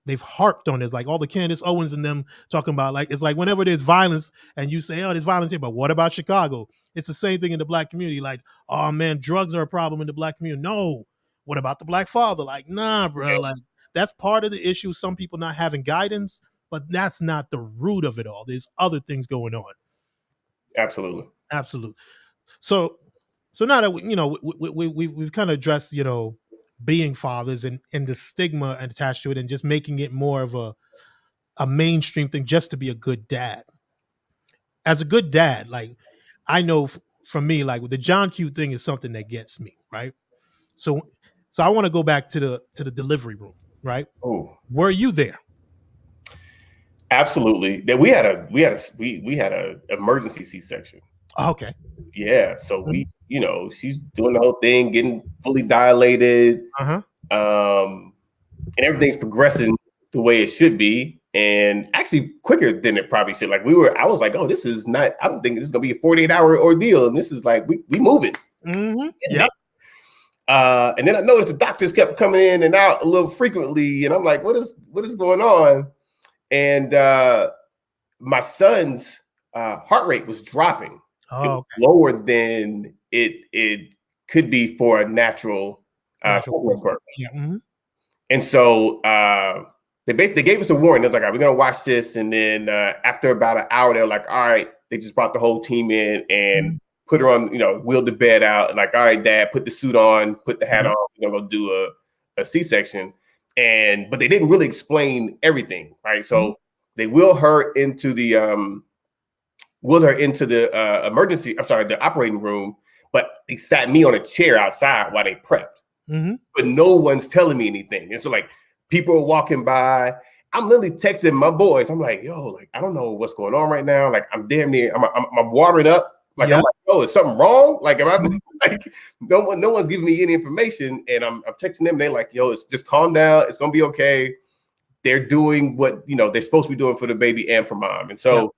they've harped on this, like all the Candace Owens and them talking about, like, it's like whenever there's violence and you say, oh, there's violence here, but what about Chicago? It's the same thing in the black community. Like, oh man, drugs are a problem in the black community. No, what about the black father? Like, nah, bro. Like, that's part of the issue. Some people not having guidance, but that's not the root of it all. There's other things going on. Absolutely. So now that we've kind of addressed, being fathers and the stigma attached to it, and just making it more of a mainstream thing just to be a good dad. As a good dad, like, I know for me, like, the John Q thing is something that gets me, right? So I want to go back to the delivery room, right? Oh, were you there? Absolutely. That we had a emergency C-section. Okay. Yeah. So she's doing the whole thing, getting fully dilated, and everything's progressing the way it should be. and actually quicker than it probably should. Like I was like, oh, this is not, I don't think this is gonna be a 48-hour ordeal. And this is like, we moving. Mm-hmm. Yep. And then I noticed the doctors kept coming in and out a little frequently. And I'm like, what is going on? And my son's heart rate was dropping. It was lower than it could be for a natural birth. Yeah. Mm-hmm. And so they gave us a warning. They was like, all right, we're gonna watch this. And then after about an hour, they were like, all right, they just brought the whole team in and put her on, wheeled the bed out, and like, all right, Dad, put the suit on, put the hat on, we're gonna go do a C-section. But they didn't really explain everything, right? So they wheeled her into the the operating room, but they sat me on a chair outside while they prepped. Mm-hmm. But no one's telling me anything. And so like people are walking by. I'm literally texting my boys. I'm like, yo, like, I don't know what's going on right now. Like, I'm damn near, I'm watering up. Like, I'm like, oh, is something wrong? Like, like, no one's giving me any information. And I'm texting them. They're like, yo, it's just calm down. It's gonna be okay. They're doing what they're supposed to be doing for the baby and for mom. And so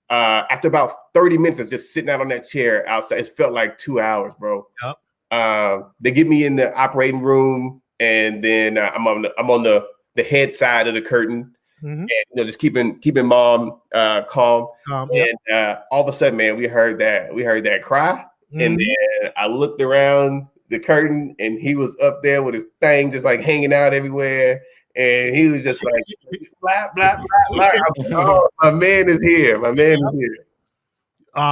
after about 30 minutes of just sitting out on that chair outside, it felt like 2 hours, bro. Yep. They get me in the operating room, and then I'm on the head side of the curtain. And just keeping mom calm. And all of a sudden, man, we heard that cry. And then I looked around the curtain, and he was up there with his thing just like hanging out everywhere. And he was just like, blah, blah, blah, blah. Like, oh, my man is here. My man is here.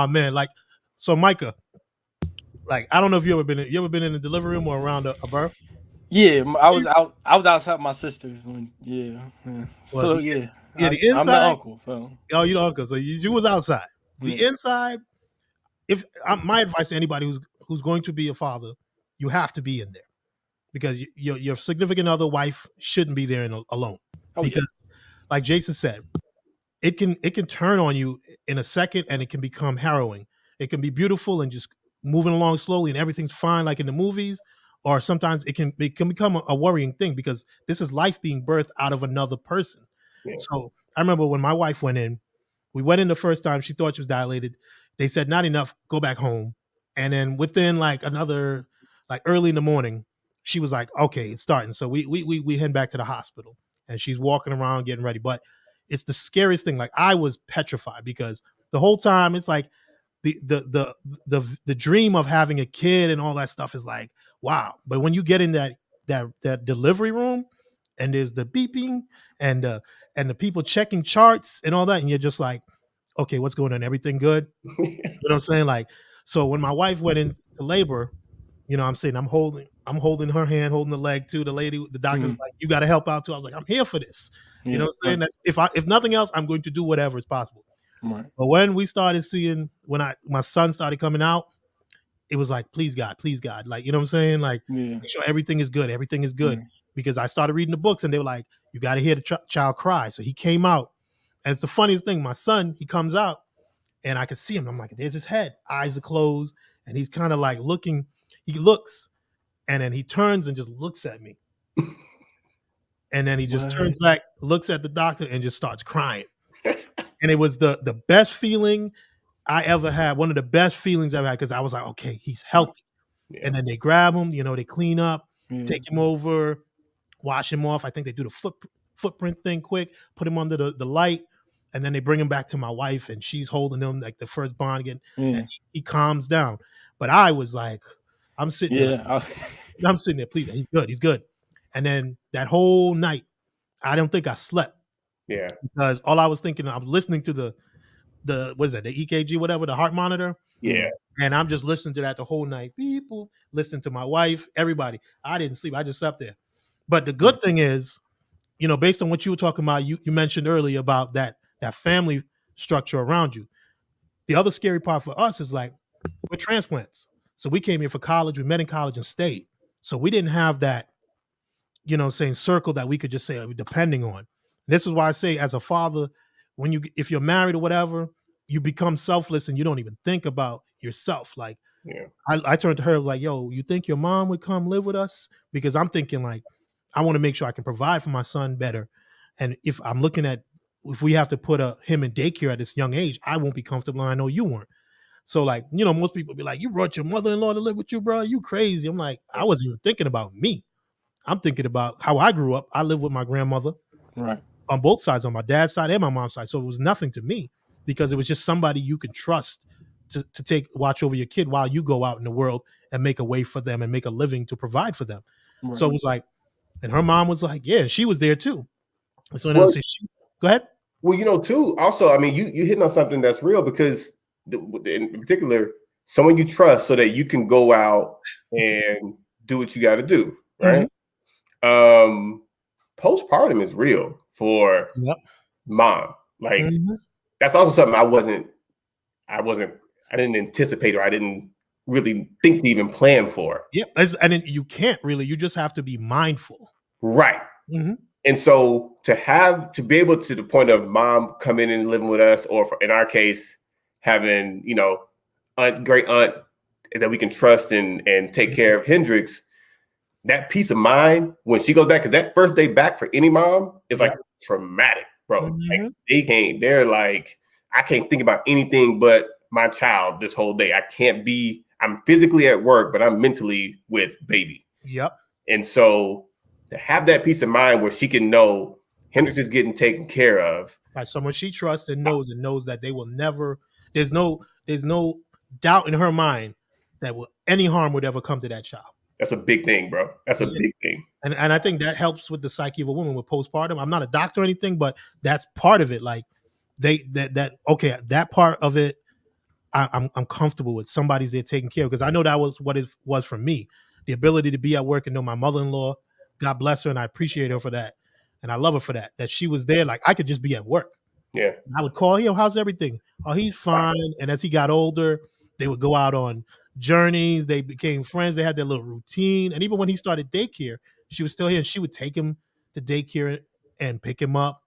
Man, like, so Micah, like, I don't know if you ever been in the delivery room or around a birth? Yeah, I was outside my sister's. So yeah, the inside. I'm the uncle. So you're the uncle. So you was outside. The inside. If my advice to anybody who's going to be a father, you have to be in there, because your significant other, wife, shouldn't be there alone. Because, like Jason said, it can turn on you in a second, and it can become harrowing. It can be beautiful and just moving along slowly, and everything's fine, like in the movies. Or sometimes it can become a worrying thing, because this is life being birthed out of another person. Yeah. So I remember when my wife went in, we went in the first time, she thought she was dilated. They said, not enough, go back home. And then within like another, like early in the morning, she was like, okay, it's starting. So we head back to the hospital, and she's walking around getting ready. But it's the scariest thing. Like, I was petrified, because the whole time it's like the dream of having a kid and all that stuff is like, wow. But when you get in that delivery room, and there's the beeping and the people checking charts and all that, and you're just like, okay, what's going on? Everything good? You know what I'm saying? Like, so when my wife went into labor, I'm saying, I'm holding her hand, holding the leg too. The doctor's like, you got to help out too. I was like, I'm here for this. You know what I'm saying? That's if nothing else, I'm going to do whatever is possible. Right. But when we started seeing, my son started coming out, it was like, please God, like, you know what I'm saying? Like, make sure everything is good. Because I started reading the books, and they were like, you got to hear the child cry. So he came out, and it's the funniest thing. My son, he comes out, and I could see him. I'm like, there's his head, eyes are closed, and he's kind of like looking. He looks, and then he turns and just looks at me. And then he just turns back, looks at the doctor, and just starts crying. And it was the best feeling I ever had, one of the best feelings I ever had, because I was like, okay, he's healthy. Yeah. And then they grab him, they clean up, take him over, wash him off. I think they do the footprint thing quick, put him under the light, and then they bring him back to my wife, and she's holding him like the first bond again. And he calms down. But I was like, I'm sitting there. I'm sitting there, please, he's good. And then that whole night, I don't think I slept. Yeah. Because all I was thinking, I was listening to the what is that, the EKG, whatever, the heart monitor. Yeah. And I'm just listening to that the whole night. People listening to my wife, everybody. I didn't sleep. I just slept there. But the good thing is, based on what you were talking about, you mentioned earlier about that family structure around you. The other scary part for us is, like, we're transplants. So we came here for college. We met in college and stayed. So we didn't have that, circle that we could just say, depending on. This is why I say, as a father, if you're married or whatever, you become selfless and you don't even think about yourself. Like, I turned to her, like, yo, you think your mom would come live with us? Because I'm thinking, like, I want to make sure I can provide for my son better. And if I'm looking at, if we have to put him in daycare at this young age, I won't be comfortable. And I know you weren't. So like, most people be like, you brought your mother-in-law to live with you, bro. You crazy. I'm like, I wasn't even thinking about me. I'm thinking about how I grew up. I lived with my grandmother on both sides, on my dad's side and my mom's side. So it was nothing to me because it was just somebody you can trust to take watch over your kid while you go out in the world and make a way for them and make a living to provide for them. Right. So it was like, and her mom was like, yeah, she was there too. So go ahead. Well, too, also, I mean, you hitting on something that's real because in particular, someone you trust so that you can go out and do what you got to do. Right. Mm-hmm. Postpartum is real for mom. Like that's also something I didn't anticipate, or I didn't really think to even plan for. Yeah. And you can't really, you just have to be mindful. Right. Mm-hmm. And so to be able to the point of mom coming and living with us, or in our case, having, great aunt that we can trust and take care of Hendrix, that peace of mind when she goes back, because that first day back for any mom is like traumatic, bro. Mm-hmm. Like they're like, I can't think about anything but my child this whole day. I'm physically at work, but I'm mentally with baby. Yep. And so to have that peace of mind where she can know Hendrix is getting taken care of by someone she trusts and knows that they will never, there's no doubt in her mind that any harm would ever come to that child. That's a big thing, bro. That's a big thing. And I think that helps with the psyche of a woman with postpartum. I'm not a doctor or anything, but that's part of it. Like that part of it, I'm comfortable with. Somebody's there taking care of, because I know that was what it was for me. The ability to be at work and know my mother-in-law, God bless her, and I appreciate her for that. And I love her for that she was there. Like I could just be at work. Yeah. And I would call him, how's everything? Oh, he's fine. And as he got older, they would go out on journeys. They became friends. They had their little routine. And even when he started daycare, she was still here, and she would take him to daycare and pick him up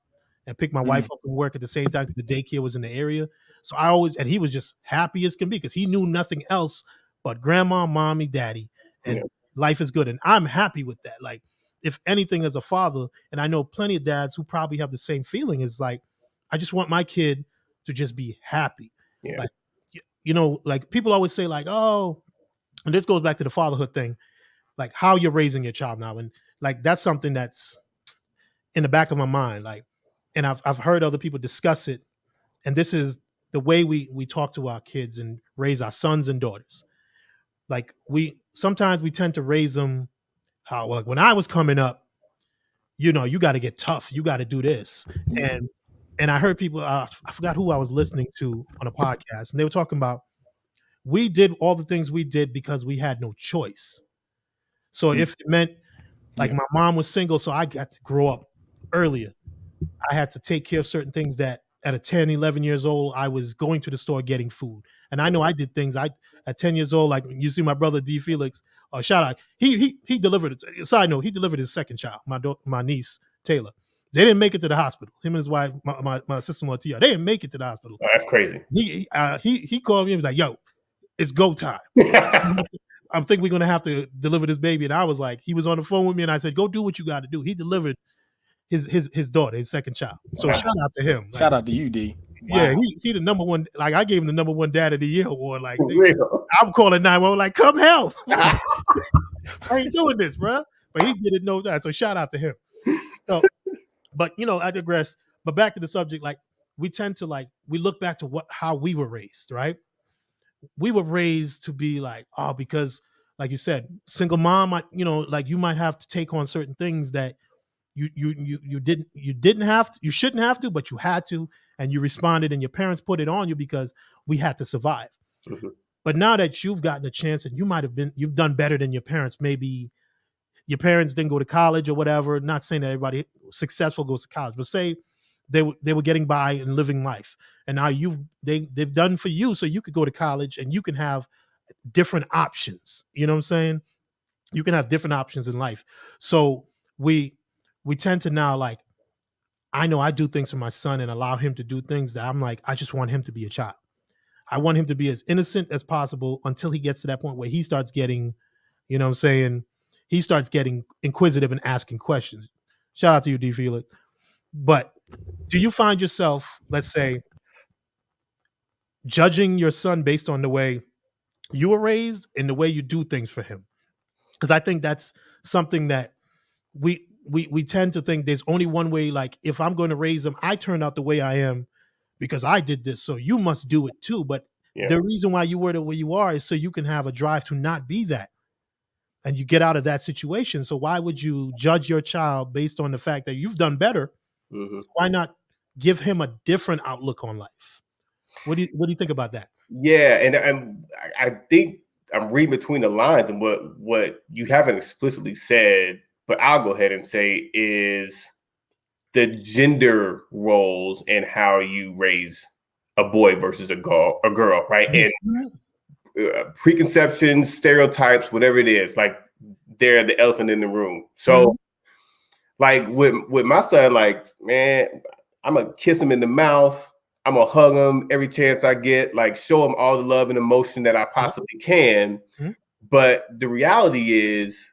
and pick my wife up from work at the same time, because the daycare was in the area. So and he was just happy as can be, because he knew nothing else but grandma, mommy, daddy, and life is good. And I'm happy with that. Like, if anything, as a father, and I know plenty of dads who probably have the same feeling, is like, I just want my kid to just be happy. Yeah. Like, like people always say like, oh, and this goes back to the fatherhood thing, like how you're raising your child now. And like, that's something that's in the back of my mind. Like, and I've heard other people discuss it. And this is the way we talk to our kids and raise our sons and daughters. Like sometimes we tend to raise them how, like when I was coming up, you got to get tough. You got to do this. And I heard people, I forgot who I was listening to on a podcast, and they were talking about, we did all the things we did because we had no choice. So if it meant, like my mom was single, so I got to grow up earlier. I had to take care of certain things that at 10, 11 years old, I was going to the store getting food. And I know I did things at 10 years old, like you see my brother D Felix, shout out, he delivered, side note, he delivered his second child, my niece, Taylor. They didn't make it to the hospital. Him and his wife, my sister-in-law, Tia, they didn't make it to the hospital. Oh, that's crazy. He called me and was like, yo, it's go time. I think we're going to have to deliver this baby. And I was like, he was on the phone with me, and I said, go do what you got to do. He delivered his daughter, his second child. So shout out to him. Shout out to you, D. Wow. Yeah, he the number one. Like, I gave him the number one dad of the year award. Like, I'm calling 911, like, come help. I ain't doing this, bro. But he didn't know that. So shout out to him. So, but I digress. But back to the subject, like, we tend to we look back to how we were raised, right? We were raised to be like, because like you said, single mom, like you might have to take on certain things that you didn't have to, you shouldn't have to, but you had to, and you responded, and your parents put it on you because we had to survive. Mm-hmm. But now that you've gotten a chance, and you've done better than your parents, maybe your parents didn't go to college or whatever, not saying that everybody successful goes to college, but say they were getting by and living life, and now they've done for you, so you could go to college and you can have different options. You know what I'm saying? You can have different options in life. So we tend to now, like, I know I do things for my son and allow him to do things that I'm like, I just want him to be a child. I want him to be as innocent as possible until he gets to that point where he starts getting, you know what I'm saying? He starts getting inquisitive and asking questions. Shout out to you, D Felix. But do you find yourself, let's say, judging your son based on the way you were raised and the way you do things for him? Because I think that's something that we tend to think there's only one way. Like, if I'm going to raise him, I turn out the way I am because I did this, so you must do it too. But the reason why you were the way you are is so you can have a drive to not be that, and you get out of that situation. So why would you judge your child based on the fact that you've done better? Mm-hmm. Why not give him a different outlook on life? What do you think about that? Yeah, and I think I'm reading between the lines, and what you haven't explicitly said, but I'll go ahead and say, is the gender roles and how you raise a boy versus a girl, right? Mm-hmm. And preconceptions, stereotypes, whatever it is, like, they're the elephant in the room. So, Mm-hmm. like with my son, like, man, I'm gonna kiss him in the mouth. I'm gonna hug him every chance I get, like, show him all the love and emotion that I possibly can. Mm-hmm. But the reality is,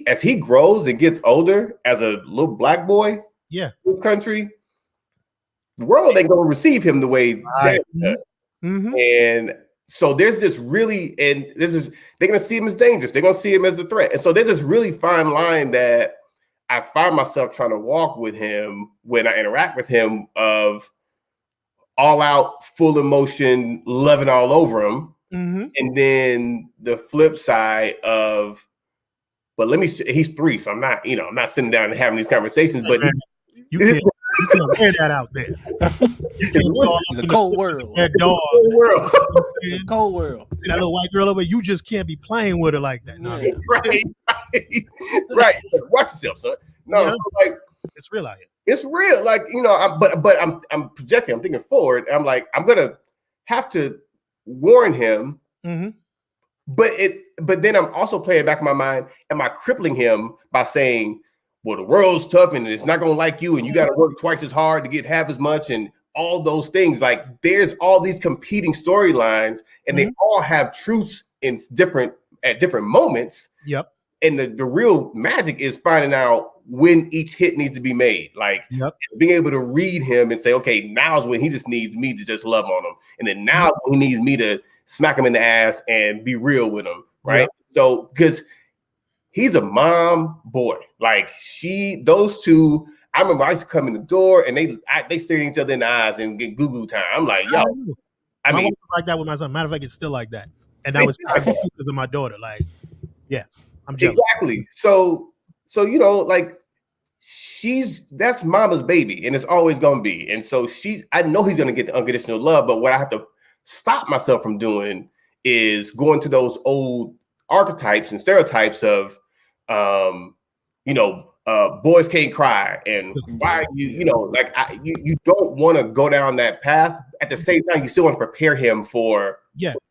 as he grows and gets older as a little black boy, in this country, the world ain't gonna receive him the way that does. Mm-hmm. And so there's this really, and they're gonna see him as dangerous. They're gonna see him as a threat. And so there's this really fine line that I find myself trying to walk with him when I interact with him, of all out, full emotion, loving all over him. Mm-hmm. And then the flip side of, but he's 3, so I'm not sitting down and having these conversations, but you can't wear that out there. It's a cold world. That dog. It's a cold world. See that little white girl over there? You just can't be playing with her like that. No, right. Watch yourself, son. No, so, like, it's real out here. It's real, like, but I'm projecting. I'm thinking forward. I'm like, I'm gonna have to warn him. Mm-hmm. But then I'm also playing back in my mind, am I crippling him by saying, well, the world's tough and it's not gonna like you, and you got to work twice as hard to get half as much, and all those things? Like, there's all these competing storylines, and they all have truths at different moments. Yep. And the real magic is finding out when each hit needs to be made. Like, being able to read him and say, okay, now's when he just needs me to just love on him, and then now he needs me to smack him in the ass and be real with him, right? Yep. So, because he's a mom boy, like, those two. I remember I used to come in the door and they stare each other in the eyes and get goo-goo time. I'm like, yo, my wife was like that with my son. Matter of fact, it's still like that, and that was because of my daughter. Like, yeah, I'm jealous. Exactly. So like, that's mama's baby, and it's always gonna be. And so I know he's gonna get the unconditional love, but what I have to stop myself from doing is going to those old archetypes and stereotypes of, boys can't cry, and why you don't want to go down that path. At the same time, you still want to prepare him for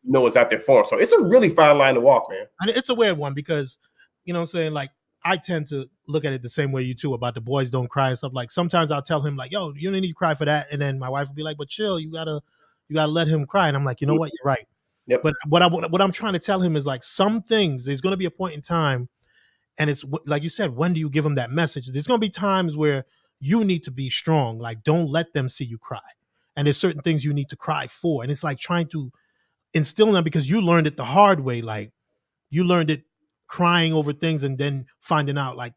what's out there for him. So it's a really fine line to walk, man. And it's a weird one because, what I'm saying, like, I tend to look at it the same way you too about the boys don't cry and stuff. Like, sometimes I'll tell him, like, yo, you don't need to cry for that, and then my wife will be like, but chill, you gotta let him cry. And I'm like, you know what, you're right. Yep. But what I'm trying to tell him is, like, some things, there's going to be a point in time, and it's like you said, when do you give him that message? There's going to be times where you need to be strong. Like, don't let them see you cry. And there's certain things you need to cry for. And it's like trying to instill in them, because you learned it the hard way. Like, you learned it crying over things and then finding out, like,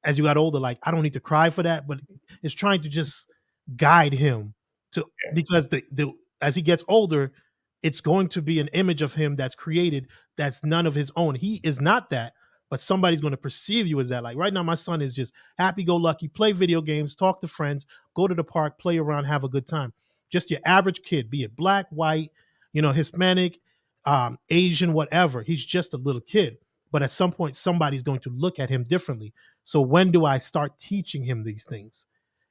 as you got older, like, I don't need to cry for that. But it's trying to just guide him to, because as he gets older, it's going to be an image of him that's created that's none of his own. He is not that, but somebody's going to perceive you as that. Like, right now, my son is just happy-go-lucky, play video games, talk to friends, go to the park, play around, have a good time. Just your average kid, be it black, white, Hispanic, Asian, whatever. He's just a little kid. But at some point, somebody's going to look at him differently. So when do I start teaching him these things?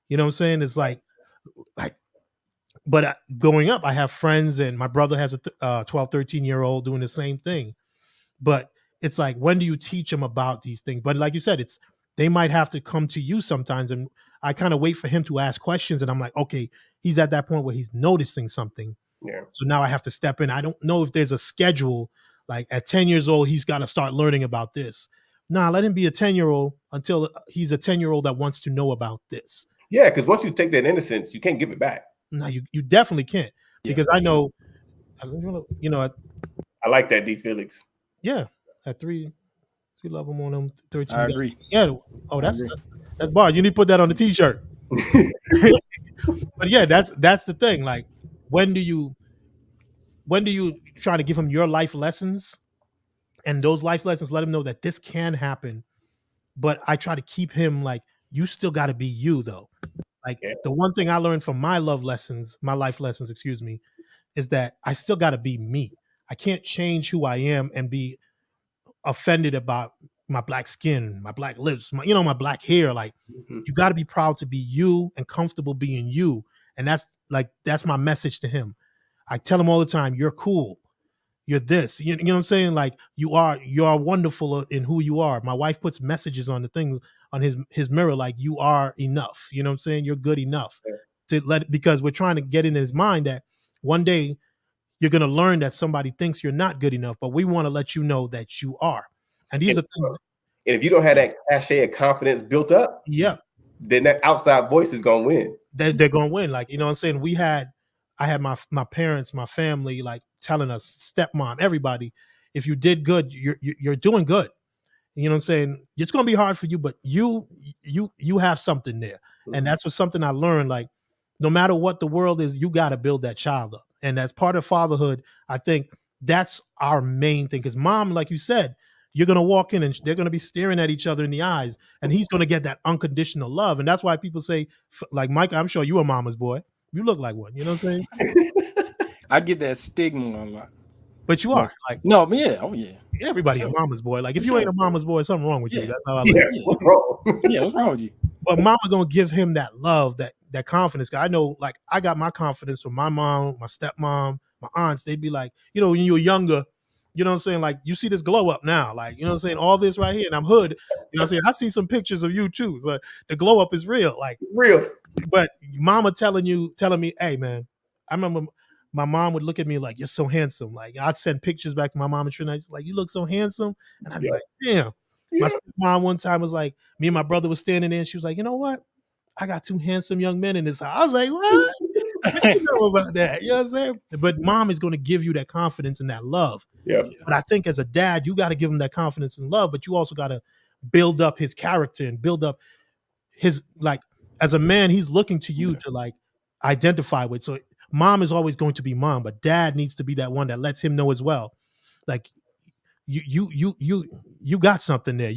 You know what I'm saying? It's like, but growing up, I have friends, and my brother has a 12, 13-year-old doing the same thing. But it's like, when do you teach them about these things? But like you said, they might have to come to you sometimes. And I kind of wait for him to ask questions. And I'm like, okay, he's at that point where he's noticing something. Yeah. So now I have to step in. I don't know if there's a schedule, like at 10 years old, he's got to start learning about this. Nah, let him be a 10-year-old until he's a 10-year-old that wants to know about this. Yeah, because once you take that innocence, you can't give it back. No, you definitely can't. Because I know, you know, I like that, D. Felix. yeah, at three love them on them 13. I agree. Yeah. Oh, that's bars. You need to put that on the t-shirt. But yeah, that's the thing. Like, when do you try to give him your life lessons, and those life lessons let him know that this can happen, but I try to keep him like, you still got to be you though. Like, the one thing I learned from my life lessons, excuse me, is that I still got to be me. I can't change who I am and be offended about my black skin, my black lips, my black hair. Like, you got to be proud to be you and comfortable being you. And that's my message to him. I tell him all the time, you're cool. You're this. You know what I'm saying? Like, you are wonderful in who you are. My wife puts messages on the things on his mirror, like, you are enough. You know what I'm saying? You're good enough. Because we're trying to get in his mind that one day you're going to learn that somebody thinks you're not good enough, but we want to let you know that you are. And these are things. And if you don't have that cachet of confidence built up, then that outside voice is going to win. They're going to win. Like, you know what I'm saying? I had my parents, my family, like, telling us, stepmom, everybody, if you did good, you're doing good. You know what I'm saying? It's going to be hard for you, but you have something there. And that's something I learned. Like, no matter what the world is, you got to build that child up. And as part of fatherhood, I think that's our main thing. Because mom, like you said, you're going to walk in and they're going to be staring at each other in the eyes, and he's going to get that unconditional love. And that's why people say, like, Mike, I'm sure you a mama's boy. You look like one. You know what I'm saying? I get that stigma a lot. But you are. Like, no, yeah. Oh, yeah. Everybody a mama's boy. Like, if you ain't a mama's boy, something wrong with you. That's how I look. What's wrong? What's wrong with you? But mama going to give him that love, that confidence. I know, like, I got my confidence from my mom, my stepmom, my aunts. They'd be like, when you were younger, you know what I'm saying? Like, you see this glow up now. Like, you know what I'm saying? All this right here. And I'm hood. You know what I'm saying? I see some pictures of you too. Like, the glow up is real. Like, real. But mama telling me, hey, man, I remember my mom would look at me like, you're so handsome. Like, I'd send pictures back to my mom and Trina. She's like, you look so handsome. And I'd be like, damn. My mom one time was like, me and my brother was standing there, and she was like, you know what? I got two handsome young men in this house. I was like, what? What you know about that? You know what I'm saying? But mom is going to give you that confidence and that love. Yeah. But I think as a dad, you got to give him that confidence and love, but you also got to build up his character and build up his, like, as a man, he's looking to you to, like, identify with. So mom is always going to be mom, but dad needs to be that one that lets him know as well. Like, you got something there.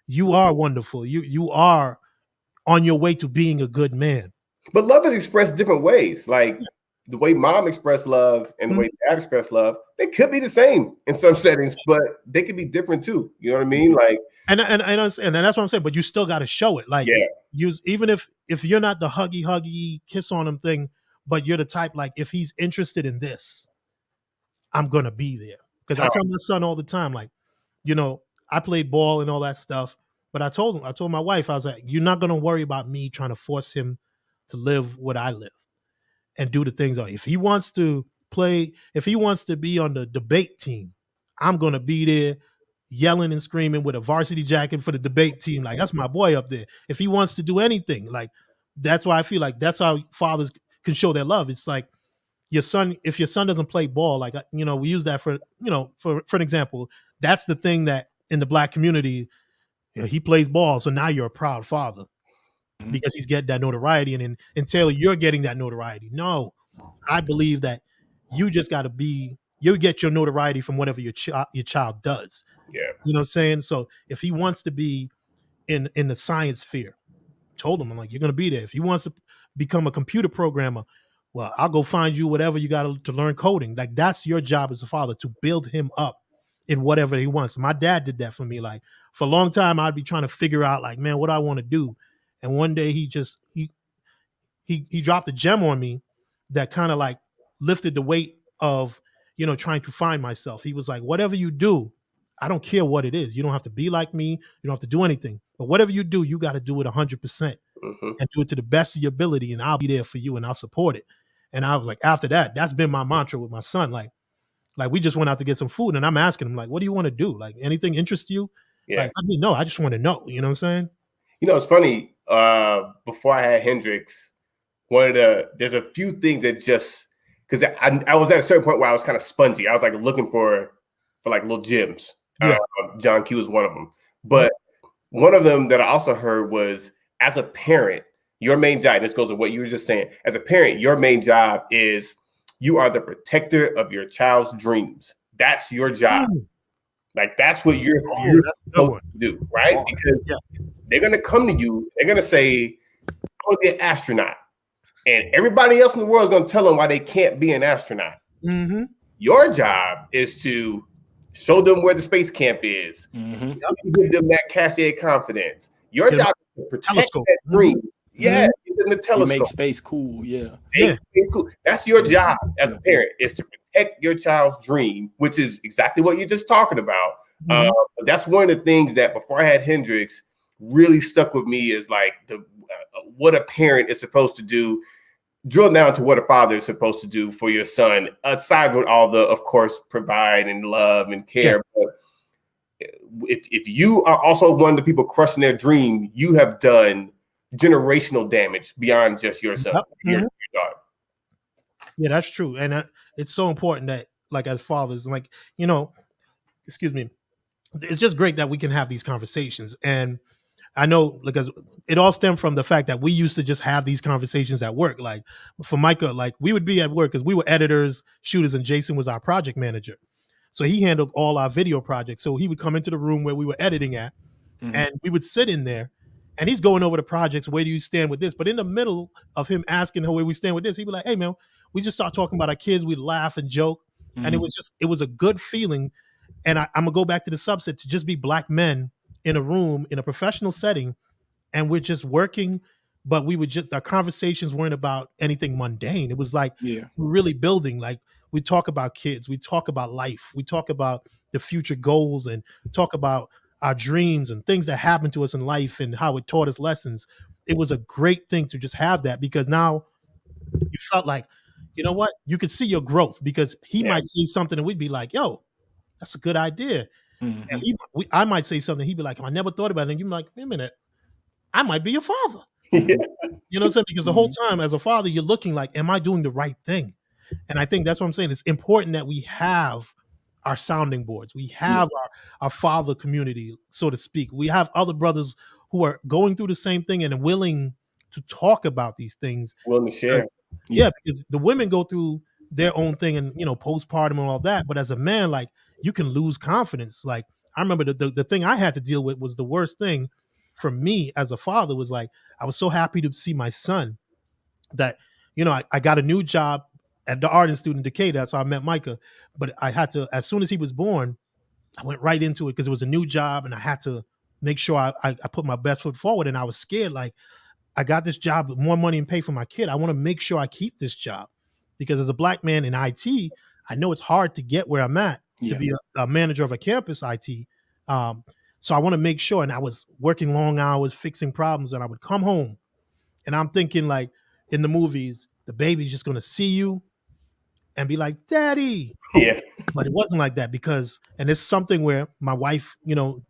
You are wonderful. You are on your way to being a good man. But love is expressed different ways. Like, the way mom expressed love and the way dad expressed love, they could be the same in some settings, but they could be different too. You know what I mean? Like, and that's what I'm saying. But you still got to show it. Like, even if you're not the huggy kiss on him thing, but you're the type, like, if he's interested in this, I'm gonna be there. Because I tell my son all the time, like, I played ball and all that stuff, but I told my wife, I was like, you're not gonna worry about me trying to force him to live what I live and do the things. If he wants to play, if he wants to be on the debate team, I'm gonna be there yelling and screaming with a varsity jacket for the debate team. Like, that's my boy up there. If he wants to do anything, like, that's why I feel like that's how fathers can show their love. It's like, if your son doesn't play ball, like, we use that for an example. That's the thing that in the black community, he plays ball, so now you're a proud father because he's getting that notoriety. And until you're getting that notoriety, no, I believe that you just got to you get your notoriety from whatever your child does. Yeah, you know what I'm saying. So if he wants to be in the science sphere, told him, I'm like, you're gonna be there. If he wants to become a computer programmer, well, I'll go find you whatever you got to learn coding. Like, that's your job as a father, to build him up in whatever he wants. My dad did that for me. Like, for a long time, I'd be trying to figure out, like, man, what I want to do. And one day he dropped a gem on me that kind of, like, lifted the weight of, trying to find myself. He was like, whatever you do, I don't care what it is. You don't have to be like me. You don't have to do anything. But whatever you do, you got to do it 100% and do it to the best of your ability. And I'll be there for you and I'll support it. And I was like, after that, that's been my mantra with my son. Like we just went out to get some food, and I'm asking him, like, what do you want to do? Like, anything interests you? Yeah. Like, no, I just want to know. You know what I'm saying? It's funny. before I had Hendrix, there's a few things that just, because I was at a certain point where I was kind of spongy. I was like looking for like little gems. Yeah. John Q was one of them. But one of them that I also heard was, as a parent, your main job, and this goes to what you were just saying, as a parent, your main job is you are the protector of your child's dreams. That's your job. Like, that's what you're supposed to do, right? Because they're going to come to you, they're going to say, I want to be an astronaut. And everybody else in the world is going to tell them why they can't be an astronaut. Mm-hmm. Your job is to show them where the space camp is. Mm-hmm. Give them that cachet confidence. Your job is to protect that dream. Mm-hmm. Yeah, in the telescope. You make space cool. Yeah. Make space cool. That's your job as a parent, is to protect your child's dream, which is exactly what you're just talking about. Mm-hmm. That's one of the things that before I had Hendrix really stuck with me, is like what a parent is supposed to do. Drill down to what a father is supposed to do for your son, aside from all the, of course, provide and love and care. Yeah. But if you are also one of the people crushing their dream, you have done generational damage beyond just your son, your daughter. Yeah, that's true. And it's so important that, like, as fathers, like, excuse me, it's just great that we can have these conversations. And I know, because it all stemmed from the fact that we used to just have these conversations at work. Like, for Micah, like, we would be at work because we were editors, shooters, and Jason was our project manager. So he handled all our video projects. So he would come into the room where we were editing at, and we would sit in there, and he's going over the projects. Where do you stand with this? But in the middle of him asking her where we stand with this, he'd be like, hey, man, we just start talking about our kids. We'd laugh and joke. And it was a good feeling. And I'm going to go back to the subset, to just be Black men in a room, in a professional setting, and we're just working, but our conversations weren't about anything mundane. It was like, we're really building. Like, we talk about kids, we talk about life, we talk about the future goals, and talk about our dreams and things that happened to us in life and how it taught us lessons. It was a great thing to just have that, because now you felt like, you know what, you could see your growth, because he might say something and we'd be like, yo, that's a good idea. And I might say something, he'd be like, I never thought about it. And you'd be like, wait a minute, I might be your father. You know what I'm saying? Because the whole time as a father, you're looking like, am I doing the right thing? And I think that's what I'm saying. It's important that we have our sounding boards. We have our father community, so to speak. We have other brothers who are going through the same thing and are willing to talk about these things. Willing to share. Because the women go through their own thing and, postpartum and all that. But as a man, like, you can lose confidence. Like, I remember the thing I had to deal with was the worst thing for me as a father. Was like, I was so happy to see my son that, I got a new job at the Art Institute in Decatur. That's how I met Micah. But I had to, as soon as he was born, I went right into it, because it was a new job and I had to make sure I put my best foot forward. And I was scared, like, I got this job with more money and pay for my kid. I want to make sure I keep this job, because as a Black man in IT, I know it's hard to get where I'm at to be a manager of a campus IT. So I want to make sure. And I was working long hours, fixing problems, and I would come home and I'm thinking, like, in the movies, the baby's just going to see you and be like, Daddy. Yeah. But it wasn't like that, because, and it's something where my wife,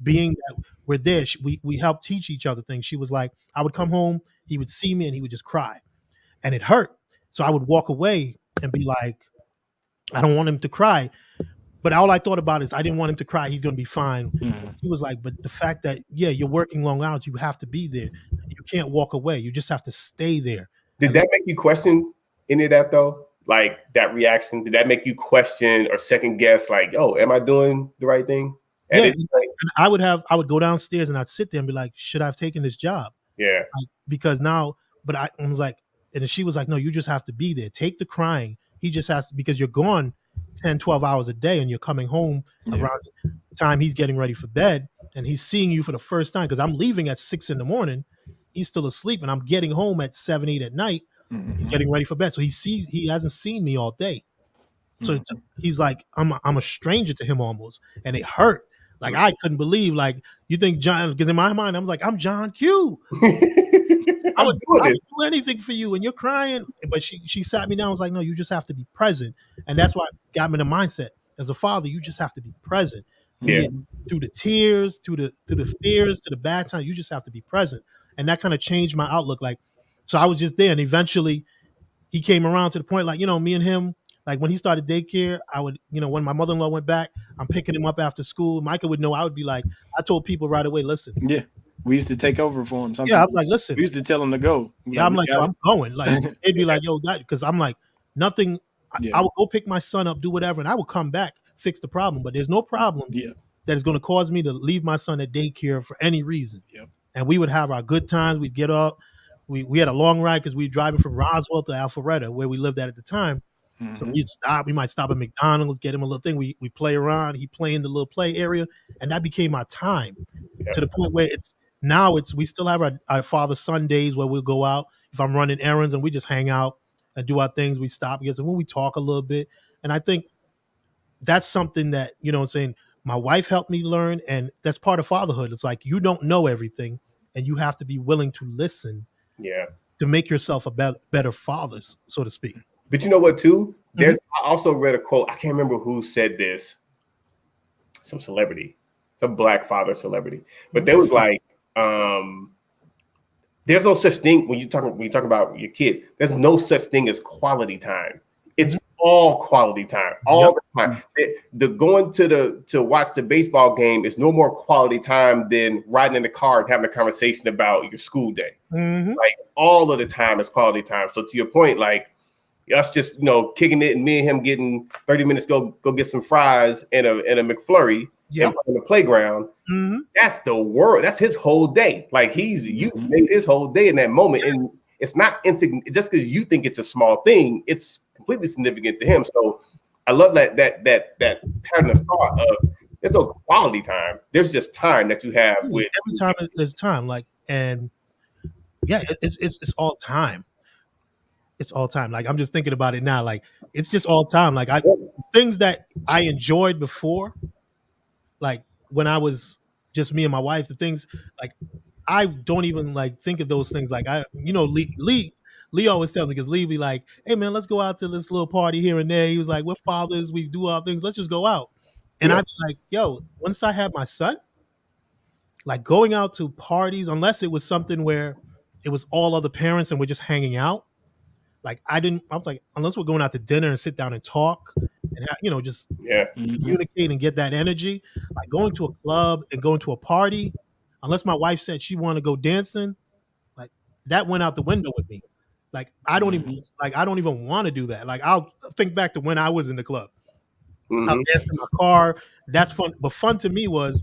being that we're there, we helped teach each other things. She was like, I would come home, he would see me and he would just cry, and it hurt. So I would walk away and be like, I don't want him to cry. But all I thought about is, I didn't want him to cry. He's going to be fine. He was like, but the fact that, you're working long hours, you have to be there. You can't walk away. You just have to stay there. Did that make you question any of that, though? Like, that reaction, did that make you question or second guess, like, oh, am I doing the right thing? And I would go downstairs and I'd sit there and be like, should I have taken this job? Yeah. Like, because now, but I was like, and she was like, no, you just have to be there. Take the crying. He just has to, because you're gone 10, 12 hours a day, and you're coming home around the time he's getting ready for bed, and he's seeing you for the first time, because I'm leaving at 6 a.m. He's still asleep, and I'm getting home at 7, 8 at night. He's getting ready for bed. So he hasn't seen me all day. So he's like, I'm a stranger to him almost. And it hurt. Like, I couldn't believe, like, you think John, because in my mind, I'm like, I'm John Q. I would do anything for you, and you're crying. But she sat me down and was like, no, you just have to be present. And that's why it got me in the mindset. As a father, you just have to be present. Through the tears, through the fears, to the bad times, you just have to be present. and that kind of changed my outlook. Like, so I was just there, and eventually he came around to the point, like, me and him, like when he started daycare, I would, when my mother-in-law went back, I'm picking him up after school. Micah would know. I would be like, I told people right away, listen. Yeah. We used to take over for him. Yeah, I'm like, listen. We used to tell him to go. Yeah, I'm like, yo, I'm going. Like, they'd be like, yo, God, because I'm like, nothing. I would go pick my son up, do whatever, and I would come back, fix the problem. But there's no problem that is going to cause me to leave my son at daycare for any reason. Yep. And we would have our good times. We'd get up. We had a long ride because we were driving from Roswell to Alpharetta, where we lived at the time. Mm-hmm. So we'd stop. We might stop at McDonald's, get him a little thing. We play around. He play in the little play area, and that became our time. To the point where we still have our father son days where we'll go out. If I'm running errands and we just hang out and do our things, we stop because when we talk a little bit. And I think that's something that, my wife helped me learn, and that's part of fatherhood. It's like, you don't know everything, and you have to be willing to listen to make yourself a better father, so to speak. But you know what, too? I also read a quote. I can't remember who said this. Some celebrity, some Black father celebrity. But they was like, there's no such thing when you talk about your kids. There's no such thing as quality time. It's all quality time, all the time. The going to watch the baseball game is no more quality time than riding in the car and having a conversation about your school day. Mm-hmm. Like all of the time is quality time. So to your point, like us just kicking it and me and him getting 30 minutes go get some fries and a McFlurry in the playground. Mm-hmm. That's the world. That's his whole day. Like you made his whole day in that moment, and it's not insignificant. Just because you think it's a small thing, it's completely significant to him. So I love that pattern of thought of there's no quality time. There's just time that you have with every time. There's time, like, and it's all time. It's all time. Like, I'm just thinking about it now. Like, it's just all time. Like, things that I enjoyed before, like when I was just me and my wife, the things like I don't even like think of those things. Like Lee always tells me, because Lee be like, hey man, let's go out to this little party here and there. He was like, we're fathers, we do all things, let's just go out. And I'd be like, yo, once I had my son, like going out to parties, unless it was something where it was all other parents and we're just hanging out. Like I was like, unless we're going out to dinner and sit down and talk and just communicate and get that energy, like going to a club and going to a party, unless my wife said she wanted to go dancing, like that went out the window with me. Like I don't even want to do that. Like I'll think back to when I was in the club. Mm-hmm. I'm dancing in my car. That's fun. But fun to me was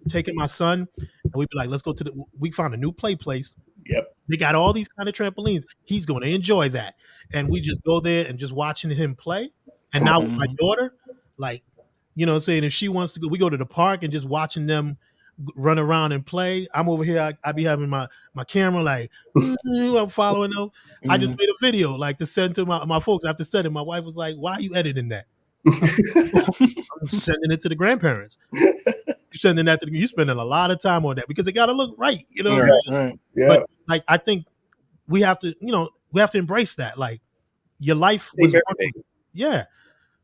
taking my son and we'd be like, let's go we found a new play place. Yep. They got all these kind of trampolines. He's going to enjoy that. And we just go there and just watching him play. And now with my daughter, like, saying if she wants to go, we go to the park and just watching them run around and play. I'm over here. I be having my camera like, I'm following them. Mm-hmm. I just made a video like to send to my folks. After sending, my wife was like, why are you editing that? I'm sending it to the grandparents. You're sending that you spending a lot of time on that because it got to look right. Right. Yeah. But like, I think we have to embrace that. Like your life was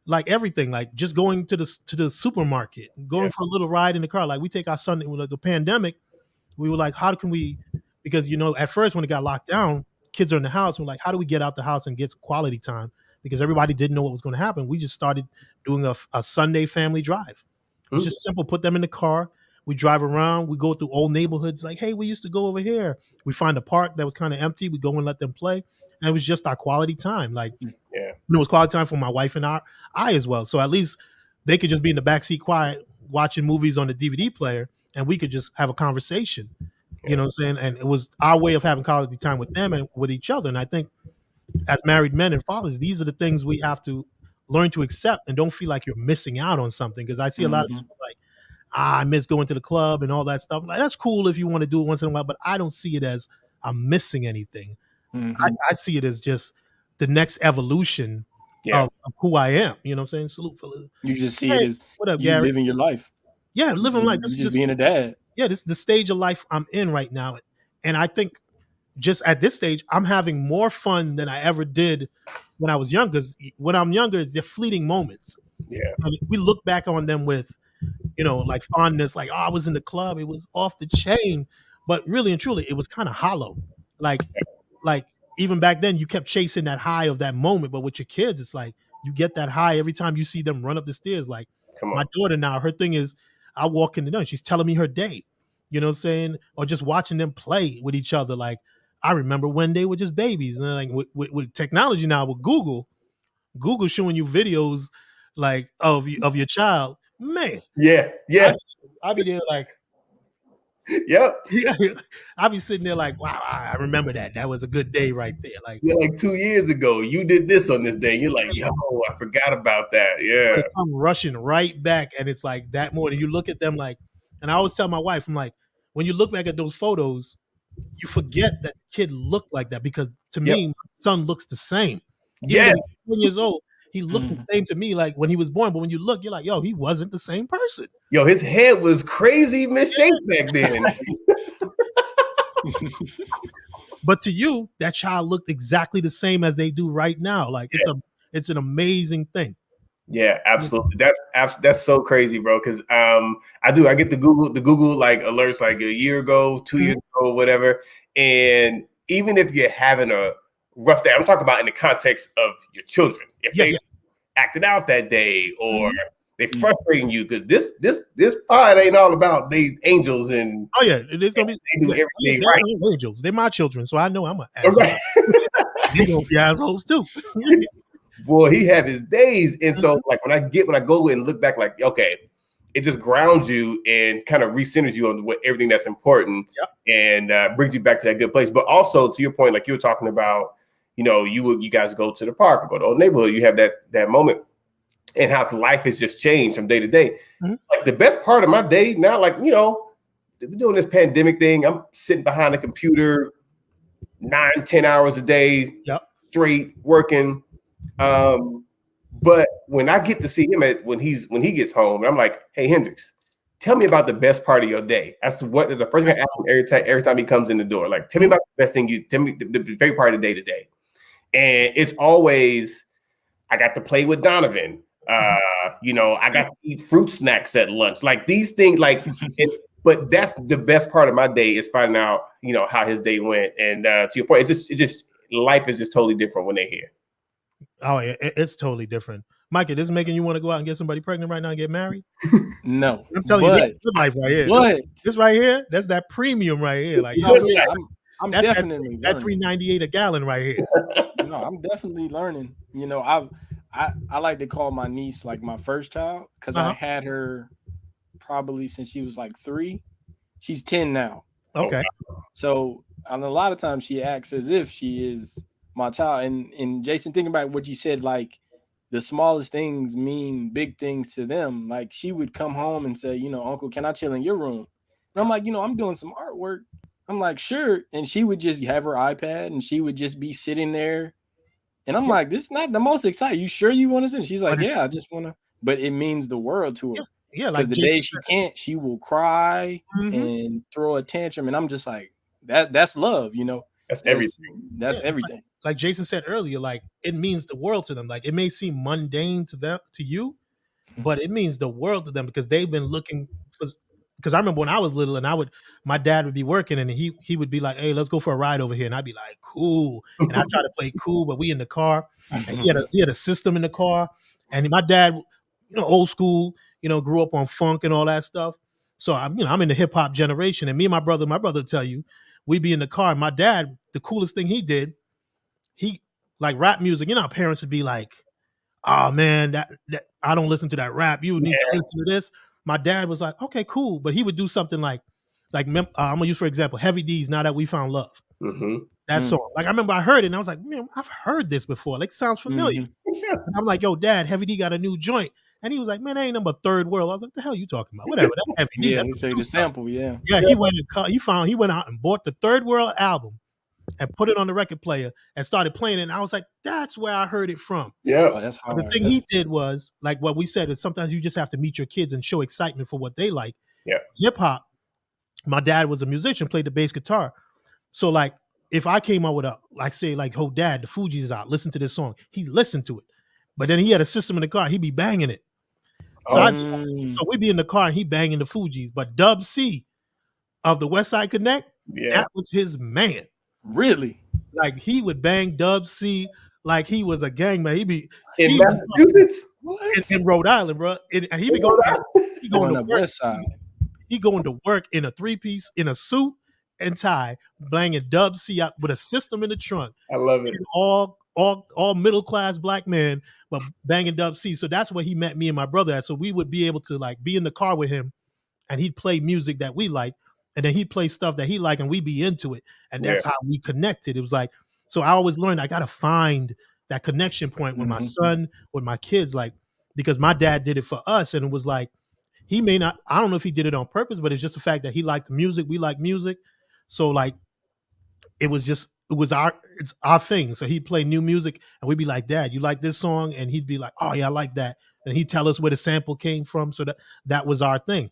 like everything, like just going to the supermarket, going for a little ride in the car. Like we take our son with the pandemic, we were like, how can we, because at first when it got locked down, kids are in the house. We're like, how do we get out the house and get quality time? Because everybody didn't know what was going to happen. We just started doing a Sunday family drive. It's just simple. Put them in the car. We drive around. We go through old neighborhoods. Like, hey, we used to go over here. We find a park that was kind of empty. We go and let them play. And it was just our quality time. Like, it was quality time for my wife and I as well. So at least they could just be in the backseat quiet, watching movies on the DVD player, and we could just have a conversation. You know what I'm saying? And it was our way of having quality time with them and with each other. And I think as married men and fathers, these are the things we have to learn to accept and don't feel like you're missing out on something. Because I see a lot of people like, I miss going to the club and all that stuff. Like, that's cool if you want to do it once in a while, but I don't see it as I'm missing anything. Mm-hmm. I see it as just the next evolution of who I am. You know what I'm saying? Salute for you just see it as what up, Gary? Living your life. Yeah, living life. This is just being a dad. Yeah, this is the stage of life I'm in right now. And I think just at this stage, I'm having more fun than I ever did when I was younger. Because when I'm younger, they're fleeting moments. Yeah. And we look back on them with, like fondness, like, oh, I was in the club. It was off the chain. but really and truly, it was kind of hollow. Like even back then, you kept chasing that high of that moment, but with your kids, it's like you get that high every time you see them run up the stairs. Like my daughter now, her thing is, I walk in the door, she's telling me her day. You know what I'm saying? Or just watching them play with each other. Like I remember when they were just babies, and like with technology now, with Google showing you videos like of your child, man. Yeah. I'll be there like, yep. I'll be sitting there like, wow, I remember that. That was a good day right there. Like, yeah, like 2 years ago, you did this on this day. You're like, yo, I forgot about that. Yeah. They come rushing right back, and it's like that morning. You look at them like, and I always tell my wife, I'm like, when you look back at those photos, you forget that kid looked like that, because to me, my son looks the same. Yeah. Even 10 years old, he looked the same to me like when he was born. But when you look, you're like, yo, he wasn't the same person. Yo, his head was crazy misshaped back then. But to you, that child looked exactly the same as they do right now. Like it's an amazing thing. Yeah, absolutely. That's so crazy, bro. Because I get the Google like alerts like a year ago, 2 years ago, whatever. And even if you're having a rough day, I'm talking about in the context of your children. If they acted out that day, or they frustrating you, because this pod ain't all about they angels and it is gonna be they do everything right. Angels, they're my children, so I know I'm an asshole. Right. They gonna be assholes too. Boy, he have his days, and so like when I go and look back, like okay, it just grounds you and kind of recenters you on everything that's important, and brings you back to that good place. But also to your point, like you were talking about, you guys go to the park or go to Old Neighborhood, you have that moment, and how life has just changed from day to day. Like the best part of my day now, like we're doing this pandemic thing, I'm sitting behind a computer 9-10 hours a day, straight working. But when I get to see him when he gets home, I'm like, hey Hendrix, tell me about the best part of your day. That's the first thing I ask him every time he comes in the door. Like, tell me about the best thing tell me the favorite part of the day today. And it's always, I got to play with Donovan. I got to eat fruit snacks at lunch. Like these things, like, but that's the best part of my day, is finding out, how his day went. And to your point, it just life is just totally different when they're here. Oh, yeah, it's totally different. Micah, this is making you want to go out and get somebody pregnant right now and get married? No. I'm telling you, this is life right here. What? This right here, that's that premium right here. Like, I'm definitely that $3.98 a gallon right here. No, I'm definitely learning. I like to call my niece like my first child, because I had her probably since she was like 3. She's 10 now. Okay. So a lot of times she acts as if she is my child. And Jason, think about what you said, like the smallest things mean big things to them. Like she would come home and say, Uncle, can I chill in your room? And I'm like, I'm doing some artwork. I'm like, sure. And she would just have her iPad and she would just be sitting there. And I'm like, this is not the most exciting. You sure you want to sit? She's like, yeah, I just want to. But it means the world to her. Yeah, like the day she can't, she will cry and throw a tantrum. And I'm just like, that's love, That's everything. That's everything. Like Jason said earlier, like it means the world to them. Like it may seem mundane to you, but it means the world to them, because they've been looking for. Because I remember when I was little, and my dad would be working, and he would be like, "Hey, let's go for a ride over here," and I'd be like, "Cool," and I try to play cool, but we in the car, and he had a system in the car, and my dad, old school, grew up on funk and all that stuff. So I'm in the hip hop generation, and me and my brother tell you, we'd be in the car. And my dad, the coolest thing he did, he like rap music. Our parents would be like, "Oh man, that I don't listen to that rap. You need to listen to this." My dad was like, "Okay, cool," but he would do something like I'm gonna use for example, Heavy D's "Now That We Found Love." That song. Like I remember I heard it, and I was like, "Man, I've heard this before. Like sounds familiar." And I'm like, "Yo, Dad, Heavy D got a new joint," and he was like, "Man, that ain't number Third World." I was like, "The hell you talking about? Whatever." That's Heavy D. Yeah, say the sample. Yeah. He went out and bought the Third World album and put it on the record player and started playing it. And I was like, that's where I heard it from. Yeah. Oh, that's hard. But the thing he did was, like what we said, is sometimes you just have to meet your kids and show excitement for what they like. Yeah. Hip hop, my dad was a musician, played the bass guitar. So like if I came out with oh Dad, the Fugees is out, listen to this song. He listened to it. But then he had a system in the car, he'd be banging it. So we'd be in the car and he banging the Fugees. But Dub C of the West Side Connect, That was his man. Really? Like he would bang Dub C like he was a gangman. In Massachusetts, in Rhode Island, bro. And he be going to work. West Side. He going to work in a 3-piece, in a suit and tie, banging Dub C out with a system in the trunk. I love it. And all middle class black men, but banging Dub C. So that's where he met me and my brother at. So we would be able to like be in the car with him, and he'd play music that we like, and then he'd play stuff that he liked, and we'd be into it. And that's how we connected. It was like, so I always learned I gotta find that connection point with my son, with my kids, like, because my dad did it for us, and it was like, he may not, I don't know if he did it on purpose, but it's just the fact that he liked the music, we like music. So like it's our thing. So he'd play new music and we'd be like, Dad, you like this song? And he'd be like, oh yeah, I like that. And he'd tell us where the sample came from. So that was our thing.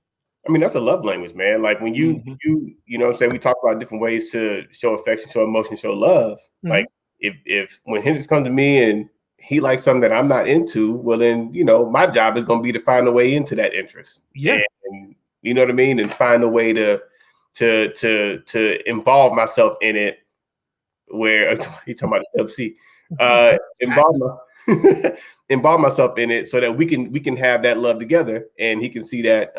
I mean, that's a love language, man. Like when you know what I'm saying, we talk about different ways to show affection, show emotion, show love. Like if when Hendrix comes to me and he likes something that I'm not into, well then, you know, my job is going to be to find a way into that interest. Yeah. And you know what I mean? And find a way to involve myself in it, where you talking about Dub C, involve myself in it so that we can have that love together, and he can see that,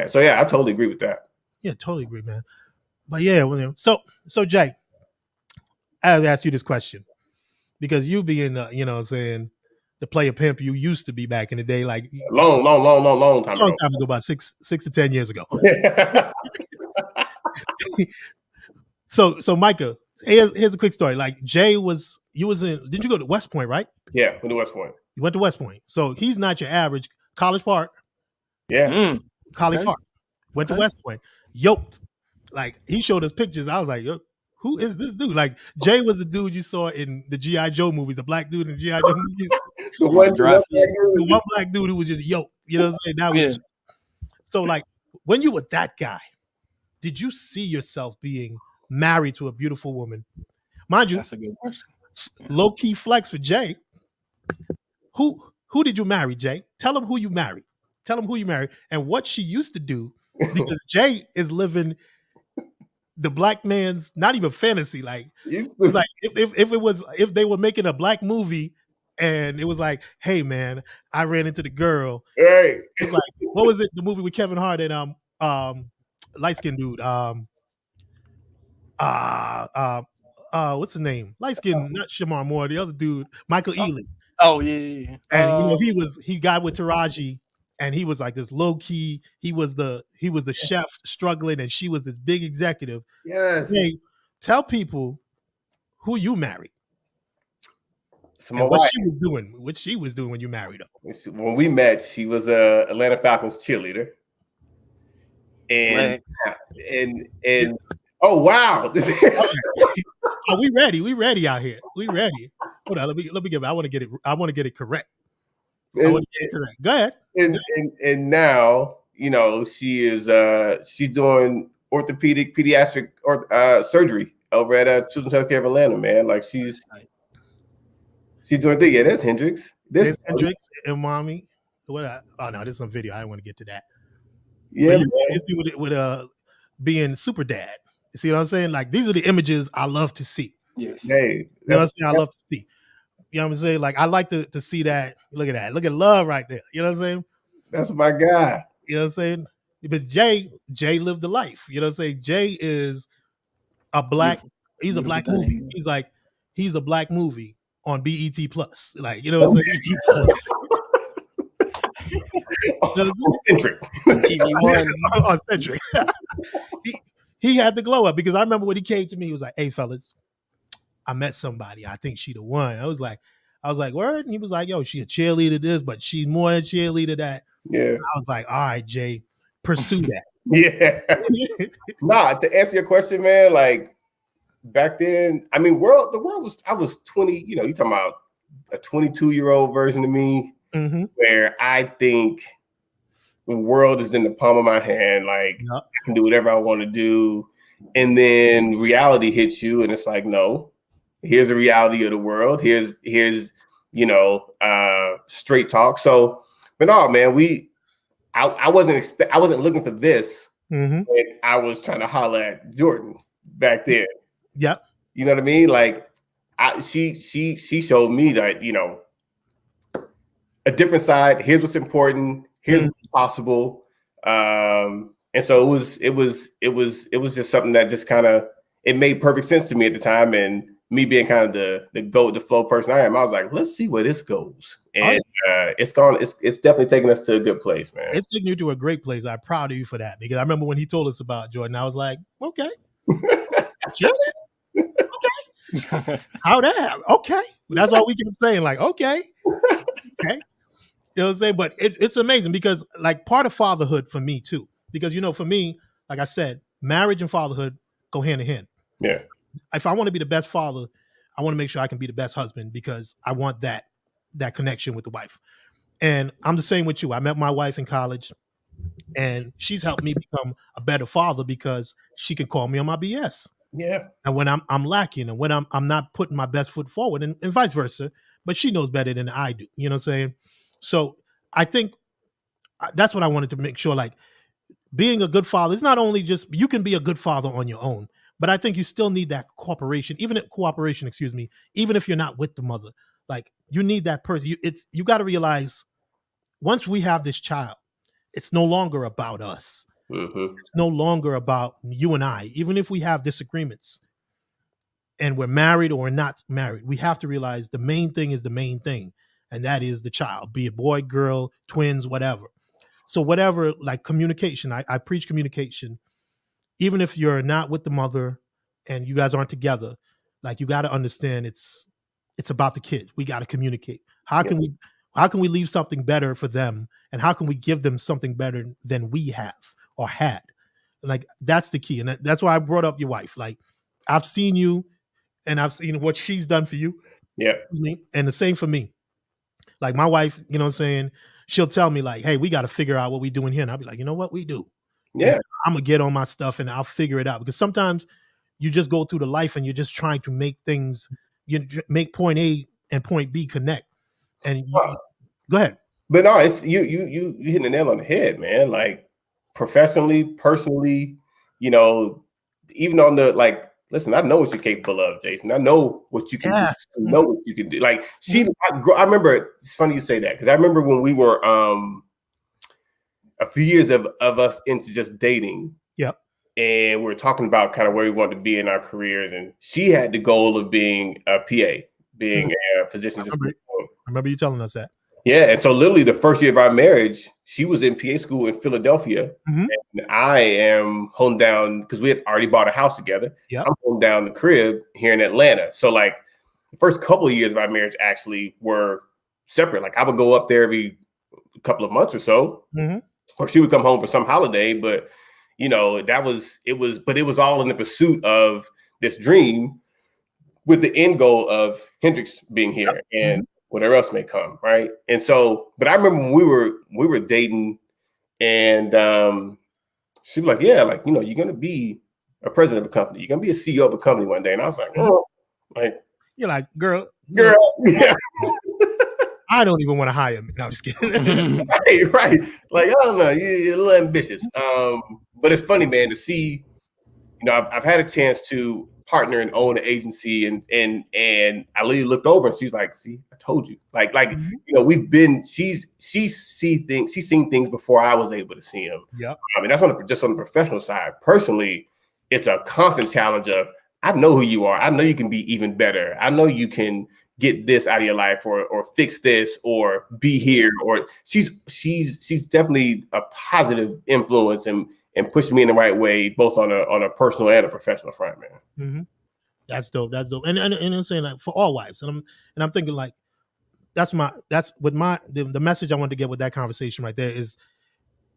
So yeah, I totally agree with that. Yeah, totally agree, man. But yeah, William. So Jay, I have to ask you this question, because you being you know what I'm saying, the player pimp you used to be back in the day, like long time ago, about 6 to 10 years ago. So Micah, here's a quick story. Like Jay didn't you go to West Point, right? Yeah, went to West Point. You went to West Point. So he's not your average College Park. Yeah. College Park. Went to West Point. Yoked. Like he showed us pictures. I was like, yo, who is this dude? Like Jay was the dude you saw in the G.I. Joe movies, the black dude in the G.I. Joe movies. the one black dude who was just yoked. You know what I'm saying? So like when you were that guy, did you see yourself being married to a beautiful woman? Mind you, that's a good question. Low key flex for Jay. Who did you marry, Jay? Tell him who you married. Tell him who you married and what she used to do, because Jay is living the black man's not even fantasy. Like it was like if they were making a black movie and it was like, hey man, I ran into the girl. Hey. It's like, what was it? The movie with Kevin Hart and light skinned dude. What's his name? Light skin, not Shamar Moore, the other dude, Michael Ealy. Oh yeah. And you know, he got with Taraji, and he was like this low key. He was the chef struggling, and she was this big executive. Yes. Hey, tell people who you married. And what she was doing when you married her. When we met, she was a Atlanta Falcons cheerleader. And oh wow. Oh, we ready. We ready out here. We ready. Hold on, let me get it. I want to get it correct. Go ahead. And now, you know, she's doing pediatric surgery over at Children's Healthcare of Atlanta, man. Like she's doing thing. Yeah, that's Hendrix. There's Hendrix and mommy. Oh no, there's some video. I don't want to get to that. Yeah, you see with being super dad. You see what I'm saying? Like these are the images I love to see. Yes. Hey, you know what I'm saying? I love to see. You know what I'm saying? Like I like to see that. Look at that. Look at love right there. You know what I'm saying? That's my guy. You know what I'm saying? But Jay lived the life. You know what I'm saying? Jay is a black. He's a black movie. He's a black movie on BET Plus. Like, you know what I'm saying? BET Plus. Centric. TV1 on Centric. He had the glow up, because I remember when he came to me, he was like, hey fellas, I met somebody. I think she the one. I was like, word? And he was like, yo, she a cheerleader this, but she's more than a cheerleader that. Yeah. I was like, all right, Jay, pursue that. Yeah. Nah, to answer your question, man, like back then, I mean, I was 20, you know, you talking about a 22-year-old version of me, where I think the world is in the palm of my hand. Like I can do whatever I want to do. And then reality hits you and it's like, no, here's the reality of the world. Here's, you know, straight talk. So, but no, man, I wasn't looking for this And I was trying to holler at Jordan back then. Yep. You know what I mean? Like, she showed me that, you know, a different side. Here's what's important. Here's what's possible. And so it was just something that just kind of, it made perfect sense to me at the time. And me being kind of the flow person I am, I was like, let's see where this goes. And it's definitely taking us to a good place, man. It's taking you to a great place. I'm proud of you for that, because I remember when he told us about Jordan, I was like, okay. Okay. How that happen? Okay. That's all we keep saying, like, okay. Okay. You know what I'm saying? But it's amazing, because like part of fatherhood for me too, because, you know, for me, like I said, marriage and fatherhood go hand in hand. Yeah. If I want to be the best father, I want to make sure I can be the best husband, because I want that connection with the wife. And I'm the same with you. I met my wife in college, and she's helped me become a better father, because she can call me on my BS. Yeah. And when I'm lacking, and when I'm not putting my best foot forward, and vice versa, but she knows better than I do. You know what I'm saying? So I think that's what I wanted to make sure, like, being a good father is not only just, you can be a good father on your own, but I think you still need that cooperation, even if you're not with the mother. Like, you need that person. You got to realize, once we have this child, it's no longer about us. It's no longer about you and I. Even if we have disagreements and we're married or not married, we have to realize the main thing is the main thing. And that is the child, be it boy, girl, twins, whatever. So whatever, like communication, I preach communication. Even if you're not with the mother and you guys aren't together, like, you got to understand it's about the kid. We got to communicate. How can we leave something better for them? And how can we give them something better than we have or had? Like, that's the key. And that's why I brought up your wife. Like, I've seen you, and I've seen what she's done for you. Yeah. And the same for me. Like, my wife, you know what I'm saying? She'll tell me, like, hey, we got to figure out what we doing here. And I'll be like, you know what? We do. Yeah. And I'm going to get on my stuff and I'll figure it out. Because sometimes you just go through the life and you're just trying to make things, you make point A and point B connect. And go ahead. But no, it's you hitting the nail on the head, man. Like, professionally, personally, you know, even on the, like, listen, I know what you're capable of, Jason. I know what you can do. I know what you can do. Like, I remember, it's funny you say that, because I remember when we were a few years of us into just dating. Yep. And we were talking about kind of where we wanted to be in our careers. And she had the goal of being a PA, being a physician assistant. I remember you telling us that. Yeah. And so literally the first year of our marriage, she was in PA school in Philadelphia. And I am home down, because we had already bought a house together. Yep. I'm home down the crib here in Atlanta. So, like, the first couple of years of our marriage actually were separate. Like, I would go up there every couple of months or so, or she would come home for some holiday. But, you know, it was all in the pursuit of this dream, with the end goal of Hendrix being here and whatever else may come, right? And so, but I remember when we were dating, and she was like, yeah, like, you know, you're gonna be a president of a company, you're gonna be a CEO of a company one day. And I was like, oh, like, you're like, girl, yeah. I don't even want to hire me. No, I'm just kidding. right. Like, I don't know, you're a little ambitious. But it's funny, man, to see, you know, I've had a chance to partner and own an agency, and I literally looked over and she's like, see, I told you. Like, you know, she's seen things before I was able to see them. Yeah. I mean, that's just on the professional side. Personally, it's a constant challenge of, I know who you are. I know you can be even better. I know you can get this out of your life, or fix this, or be here. Or she's definitely a positive influence and pushing me in the right way, both on a personal and a professional front, man. That's dope. That's dope. And I'm saying, like, for all wives, and I'm thinking, like, that's the message I wanted to get with that conversation right there is,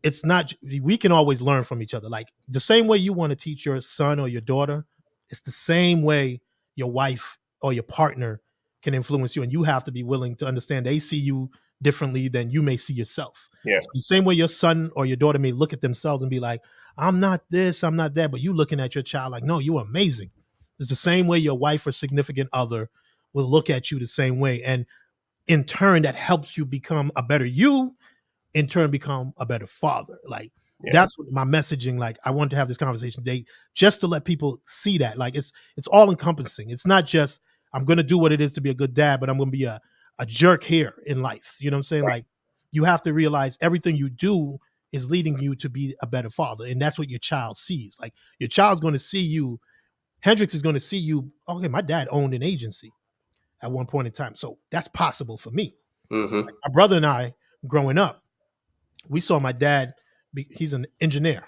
it's not, we can always learn from each other. Like, the same way you want to teach your son or your daughter, it's the same way your wife or your partner can influence you. And you have to be willing to understand they see you differently than you may see yourself. Yeah. So the same way your son or your daughter may look at themselves and be like, I'm not this, I'm not that, but you looking at your child like, no, you're amazing. It's the same way your wife or significant other will look at you the same way. And in turn, that helps you become a better you, in turn become a better father. Like, That's what my messaging. Like, I wanted to have this conversation today just to let people see that. Like, it's all encompassing. It's not just I'm going to do what it is to be a good dad, but I'm going to be a jerk here in life. You know what I'm saying? Like, you have to realize everything you do is leading you to be a better father. And that's what your child sees. Like, your child's going to see you. Hendrix is going to see you. Okay, my dad owned an agency at one point in time. So that's possible for me. Like, my brother and I, growing up, we saw my dad, he's an engineer,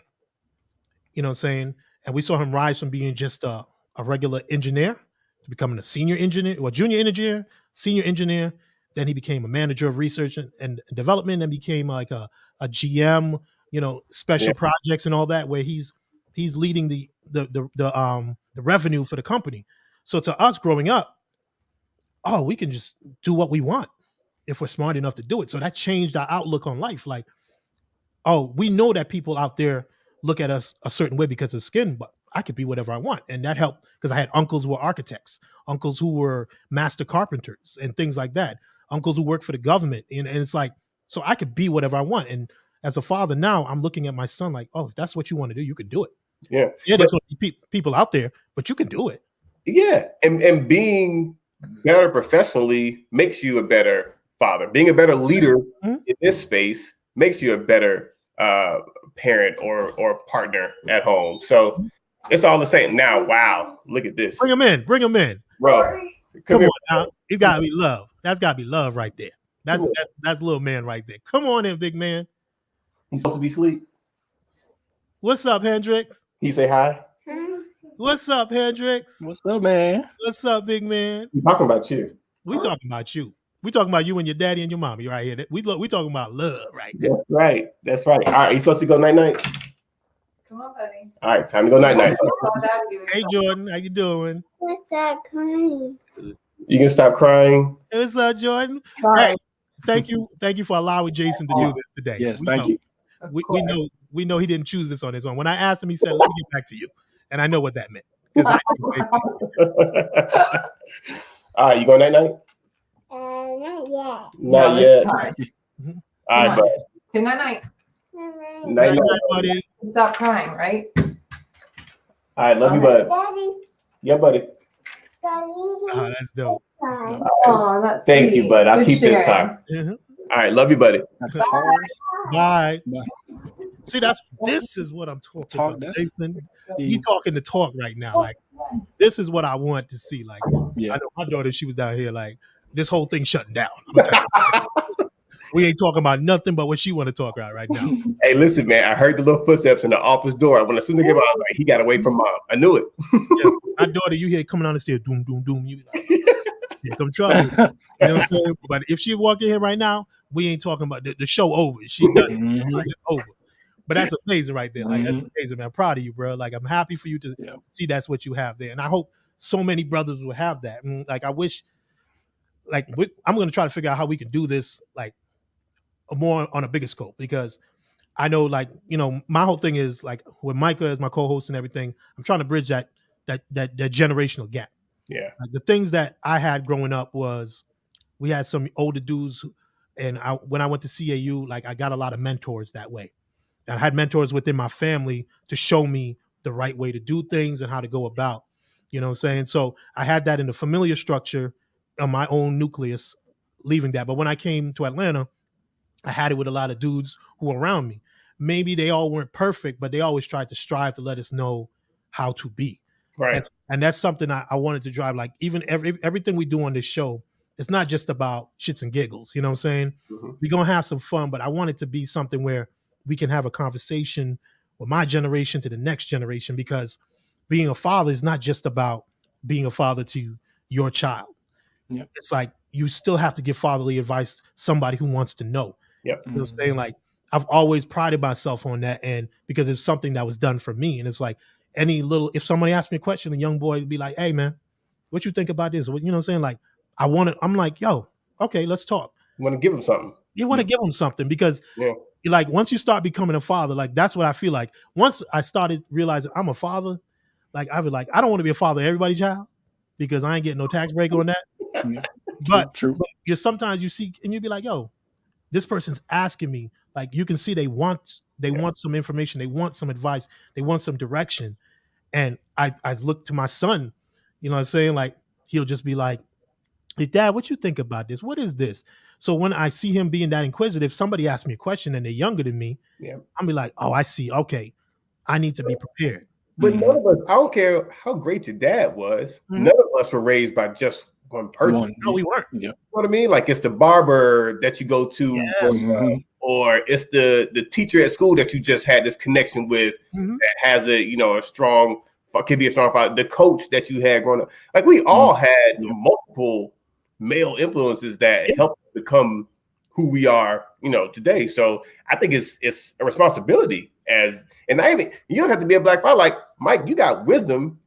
you know what I'm saying? And we saw him rise from being just a regular engineer to becoming a senior engineer, or junior engineer, senior engineer. Then he became a manager of research and development, and became like a GM, you know, special projects and all that, where he's leading the revenue for the company. So to us growing up, oh, we can just do what we want if we're smart enough to do it. So that changed our outlook on life. Like, oh, we know that people out there look at us a certain way because of skin, but I could be whatever I want. And that helped because I had uncles who were architects, uncles who were master carpenters and things like that, uncles who worked for the government. And it's like, so I could be whatever I want. And as a father now, I'm looking at my son like, oh, if that's what you want to do, you can do it. Yeah. There's going to be people out there, but you can do it. Yeah. And being better professionally makes you a better father. Being a better leader in this space makes you a better parent or partner at home. So it's all the same. Now, wow, look at this. Bring him in. Bro, come on now. It's gotta be love. That's gotta be love right there. That's little man right there. Come on in, big man. He's supposed to be asleep. What's up, Hendrix? Can you say hi? What's up, Hendrix? What's up, man? What's up, big man? We're talking about you. We talking about you. We talking about you and your daddy and your mommy right here. We talking about love right there. That's right. That's right. All right, you supposed to go night-night? Come on, buddy. All right, time to go night-night. Hey, Jordan, how you doing? What's up, crying? You can stop crying. Hey, what's up, Jordan? Sorry. Hey, thank you for allowing Jason to do this today. Yes, thank you. We know he didn't choose this on his own. When I asked him, he said, "Let me get back to you," and I know what that meant. All right, you going night-night? Not yet. Not yet. All All right, bud. Say night-night. Night-night. buddy. Stop crying, right? All right, love you, bud. Daddy, Yeah, buddy. Daddy. Oh, that's dope. Oh, that's Thank sweet. you, bud. I'll Good keep this sharing. time. Mhm. All right, love you, buddy. Bye. Bye. See, this is what I'm talking about, Jason. Yeah. You talking the talk right now. Like, this is what I want to see. Like, Yeah. I know my daughter, she was down here like, this whole thing shutting down. I'm gonna tell you. We ain't talking about nothing but what she want to talk about right now. Hey, listen, man. I heard the little footsteps in the office door. When as soon as I came out, I was like, he got away from mom. I knew it. Yeah, my daughter, you hear it coming down the stairs, doom, doom, doom. You be like, here come trouble. You know what I'm saying? But if she walk in here right now, we ain't talking about the show over. She done it. Mhm. Like, it's over. But that's amazing right there. Like, that's amazing, man. I'm proud of you, bro. Like, I'm happy for you to see that's what you have there. And I hope so many brothers will have that. And like, I wish, like, I'm going to try to figure out how we can do this, like, more on a bigger scope, because I know, like, you know, my whole thing is like with Micah as my co-host and everything, I'm trying to bridge that generational gap. Yeah. Like, the things that I had growing up was we had some older dudes, and when I went to CAU, like, I got a lot of mentors that way. I had mentors within my family to show me the right way to do things and how to go about, you know what I'm saying? So I had that in the familiar structure of my own nucleus, leaving that. But when I came to Atlanta, I had it with a lot of dudes who were around me. Maybe they all weren't perfect, but they always tried to strive to let us know how to be. Right. And that's something I wanted to drive. Like, even everything we do on this show, it's not just about shits and giggles. You know what I'm saying? Mm-hmm. We're going to have some fun, but I want it to be something where we can have a conversation with my generation to the next generation, because being a father is not just about being a father to your child. Yep. It's like, you still have to give fatherly advice to somebody who wants to know. Yep. You know what I'm saying? Like, I've always prided myself on that, and because it's something that was done for me. And it's like, if somebody asks me a question, a young boy would be like, "Hey man, what you think about this?" You know what I'm saying? Like, I'm like, yo, okay, let's talk. You want to give him something. You want to give them something, because like, once you start becoming a father, like, that's what I feel like. Once I started realizing I'm a father, like, I was like, I don't want to be a father of everybody's child, because I ain't getting no tax break on that. Yeah. But True. sometimes you see, and you'd be like, yo, this person's asking me, like, you can see they want some information, they want some advice, they want some direction. And I look to my son, you know what I'm saying? Like, he'll just be like, hey, Dad, what you think about this? What is this? So when I see him being that inquisitive, somebody asks me a question and they're younger than me, I'll be like, oh, I see. Okay, I need to be prepared. But none of us, I don't care how great your dad was, none of us were raised by just one person. No, we weren't. You know what I mean? Like, it's the barber that you go to, or it's the teacher at school that you just had this connection with that has a strong, could be a strong father, the coach that you had growing up. Like, we all had multiple male influences that helped become who we are, today. So I think it's a responsibility you don't have to be a black father. Like, Mike, you got wisdom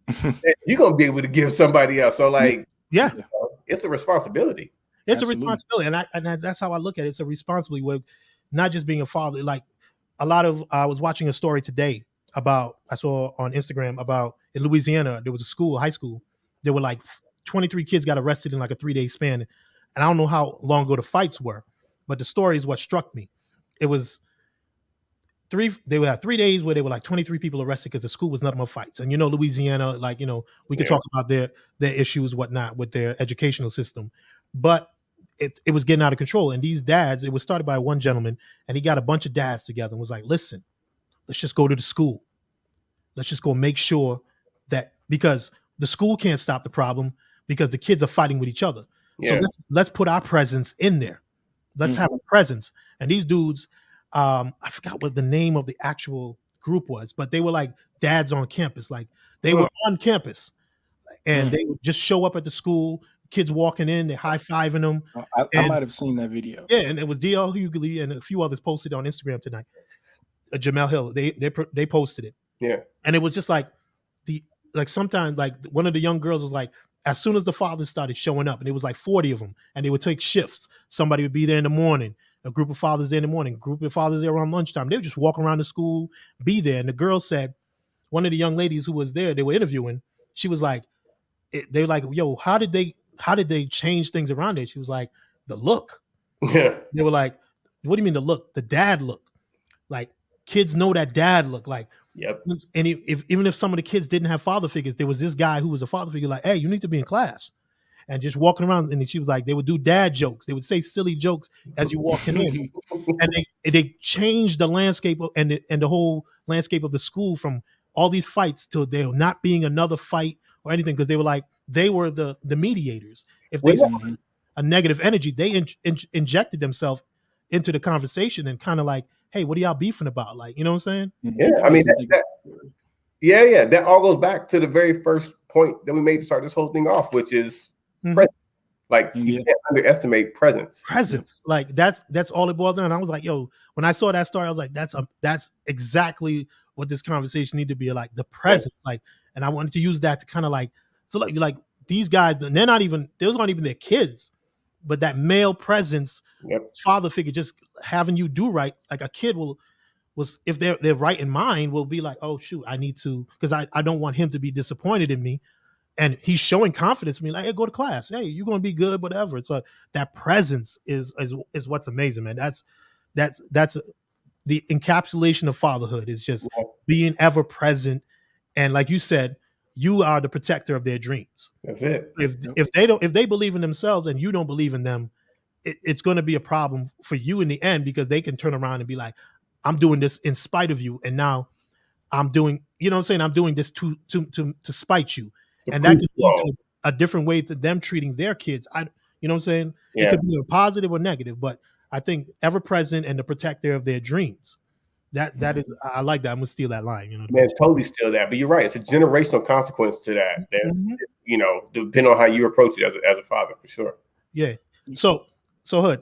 that you're gonna be able to give somebody else. So like, it's a responsibility. It's Absolutely. A responsibility, and that's how I look at it. It's a responsibility with not just being a father. Like, I was watching a story today I saw on Instagram about in Louisiana, there was a high school. There were like 23 kids got arrested in like a 3-day span. And I don't know how long ago the fights were, but the story is what struck me. It was they would have 3 days where they were like 23 people arrested because the school was nothing but fights. And Louisiana, like, we could talk about their issues, whatnot, with their educational system. But it was getting out of control. And these dads, it was started by one gentleman, and he got a bunch of dads together and was like, listen, let's just go to the school. Let's just go make sure that, because the school can't stop the problem because the kids are fighting with each other. So let's put our presence in there. Let's have a presence. And these dudes, I forgot what the name of the actual group was, but they were like dads on campus. Like, they were on campus, and they would just show up at the school. Kids walking in, they're high-fiving them. I might have seen that video. Yeah, and it was D.L. Hughley and a few others posted on Instagram tonight. Jamel Hill, they posted it. Yeah, and it was just like sometimes, like, one of the young girls was like, as soon as the fathers started showing up, and it was like 40 of them, and they would take shifts. Somebody would be there in the morning, a group of fathers there in the morning, a group of fathers there around lunchtime. They would just walk around the school, be there. And the girl said, one of the young ladies who was there, they were interviewing, she was like, they were like, yo, how did they change things around there? She was like, the look. Yeah. They were like, what do you mean the look? The dad look. Like, kids know that dad look. Like, and even if some of the kids didn't have father figures, there was this guy who was a father figure, like, hey, you need to be in class. And just walking around, and she was like, they would do dad jokes. They would say silly jokes as you walking in. And they changed the landscape and the whole landscape of the school from all these fights to there not being another fight or anything, because they were like, they were the mediators. If they saw a negative energy, they injected themselves into the conversation and kind of like, hey, what are y'all beefing about? Like, you know what I'm saying? Yeah, I mean, that all goes back to the very first point that we made to start this whole thing off, which is presence. Like, you can't underestimate presence. Like, that's all it boiled down. I was like, yo, when I saw that story, I was like, that's exactly what this conversation need to be, like, the presence. Like, and I wanted to use that to kind of like, so like these guys, those aren't even their kids, but that male presence, father figure, just having you do right. Like, a kid if they're right in mind, will be like, oh shoot, I need to, because I don't want him to be disappointed in me. And he's showing confidence in me, like, hey, go to class. Hey, you're gonna be good, whatever. So that presence is what's amazing, man. That's the encapsulation of fatherhood, is just being ever present. And like you said, you are the protector of their dreams. That's it. If they believe in themselves and you don't believe in them, it's going to be a problem for you in the end, because they can turn around and be like, I'm doing this in spite of you, and now I'm doing, you know what I'm saying, I'm doing this to spite you. And that could lead to a different way to them treating their kids. You know what I'm saying? It could be a positive or negative, but I think ever present and the protector of their dreams. That is, I like that. I'm gonna steal that line. You know, man, totally steal that. But you're right. It's a generational consequence to that. There's, depending on how you approach it as a father, for sure. Yeah. So Hood,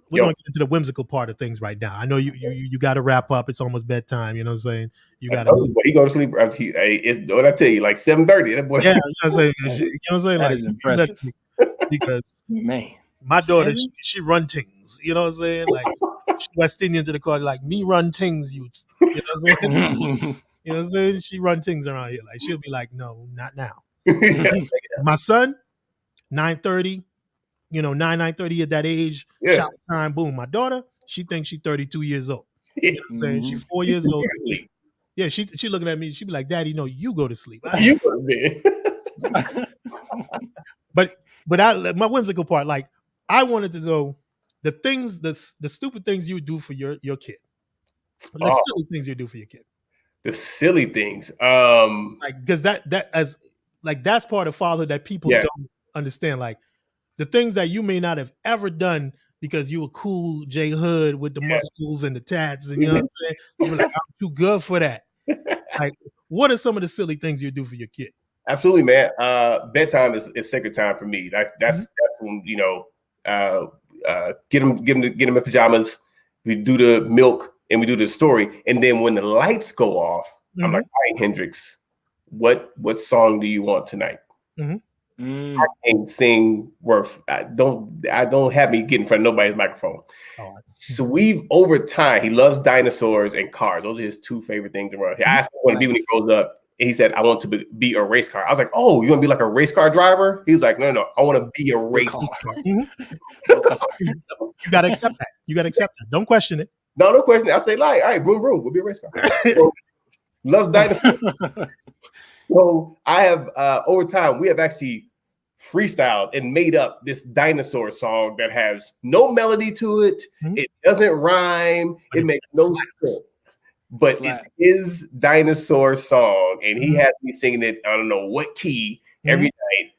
we're gonna get into the whimsical part of things right now. I know you got to wrap up. It's almost bedtime. You know what I'm saying? You got to. He go to sleep. It's what I tell you, like 7:30. That boy. Yeah, you know what I'm saying. You know what I'm saying? That like, is impressive. Because man, my daughter, she run things. You know what I'm saying? Like, West Indian to the car, like, me run things, you know what I'm saying? You know what I'm saying? She run things around here. Like, she'll be like, no, not now. My son, 9:30, 9:30 at that age, shower time, boom. My daughter, she thinks she's 32 years old. You know what I'm saying? She's 4 years old. Yeah, she looking at me. She be like, "Daddy, no, you go to sleep." You go to bed. But my whimsical part, like, I wanted to know the things, the stupid things you would do for your kid. The silly things you do for your kid. The silly things. Like, because that's part of father that people don't understand. Like, the things that you may not have ever done because you were cool JHood with the muscles and the tats, and you know what I'm saying? You were like, I'm too good for that. Like, what are some of the silly things you do for your kid? Absolutely, man. Bedtime is sacred time for me. That's when, get them in pajamas. We do the milk and we do the story, and then when the lights go off, I'm like, all right, Hendrix, what song do you want tonight? I can't sing worth. I don't have me get in front of nobody's microphone. So over time, he loves dinosaurs and cars. Those are his two favorite things in the world. He asked me what to be when he grows up. And he said, I want to be a race car. I was like, oh, you want to be like a race car driver? He was like, no, I want to be a race car. You got to accept that. You got to accept that. Don't question it. No question. I say, like, all right, boom, we'll be a race car. So, love dinosaurs. So I have, over time, we have actually freestyled and made up this dinosaur song that has no melody to it. It doesn't rhyme. It makes no sense. But it's his dinosaur song, and he has me singing it. I don't know what key every night.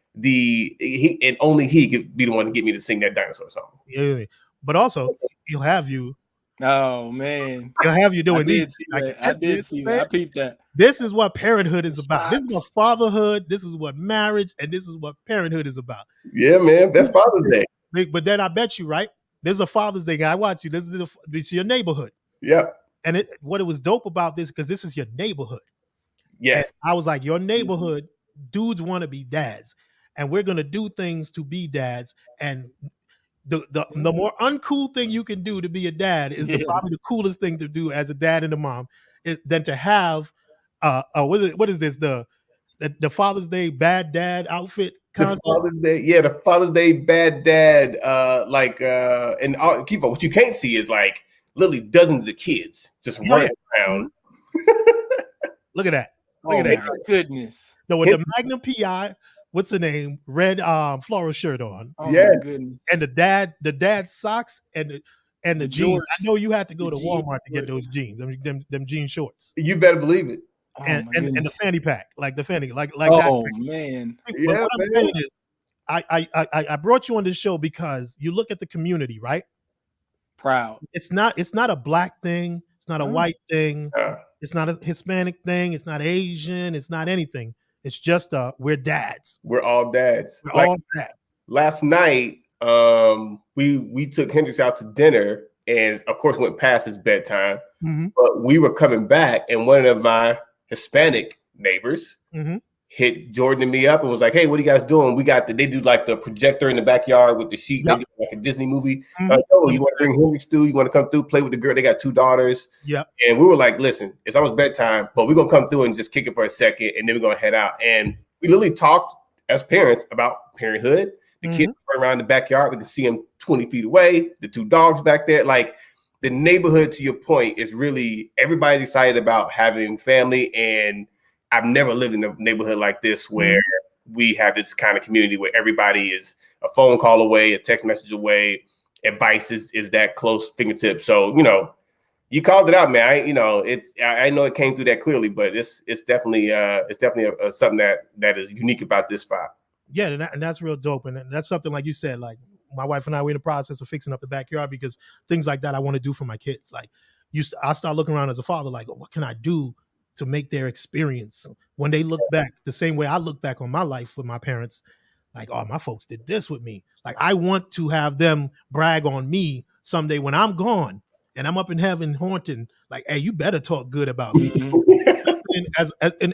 And only he could be the one to get me to sing that dinosaur song. Yeah, but also he'll have you. Oh man, he'll have you doing these. I did see that. I peeped that. This is what parenthood is about. This is what fatherhood. This is what marriage, and this is what parenthood is about. Yeah, man, that's Father's Day. But then I bet you, right? There's a Father's Day guy. I watch you. This is your neighborhood. Yeah. And what it was dope about this, because this is your neighborhood. Yes. And I was like, your neighborhood, dudes want to be dads. And we're going to do things to be dads. And the more uncool thing you can do to be a dad is probably the coolest thing to do as a dad and a mom, than to have, what is this? The Father's Day bad dad outfit concept? The Father's Day bad dad. And keep on. What you can't see is like literally dozens of kids just running around. Look at that. Look at that. Goodness. No, with the Magnum PI, what's the name? Red floral shirt on. Oh my goodness. And the dad's socks and the jeans. I know you had to go to Walmart to get those jeans. Them jean shorts. You better believe it. And the fanny pack, like the fanny, like oh, that. Man. But what I'm saying is, I brought you on this show because you look at the community, right? Proud. It's not a black thing. It's not a white thing. It's not a Hispanic thing. It's not Asian. It's not anything. It's just we're dads. We're all dads. We're all dads. Last night, we took Hendrix out to dinner, and of course went past his bedtime. But we were coming back, and one of my Hispanic neighbors hit Jordan and me up and was like, "Hey, what are you guys doing? They do like the projector in the backyard with the sheet. They do like a Disney movie. Oh, you want to bring Hendrix through? You want to come through, play with the girl? They got 2 daughters. Yeah. And we were like, listen, it's almost bedtime, but we're gonna come through and just kick it for a second, and then we're gonna head out. And we literally talked as parents about parenthood. The kids run around the backyard. We can see them 20 feet away. The 2 dogs back there. Like, the neighborhood, to your point, is really everybody's excited about having family. And I've never lived in a neighborhood like this where we have this kind of community where everybody is a phone call away, a text message away. Advice is that close fingertip. So, you called it out, man. I know it came through that clearly, but it's definitely something that is unique about this spot. Yeah, and that's real dope. And that's something, like you said, like my wife and I, we're in the process of fixing up the backyard because things like that I want to do for my kids. Like, I start looking around as a father, like, what can I do to make their experience when they look back the same way I look back on my life with my parents? Like, oh, my folks did this with me. Like, I want to have them brag on me someday when I'm gone and I'm up in heaven haunting. Like, hey, you better talk good about me.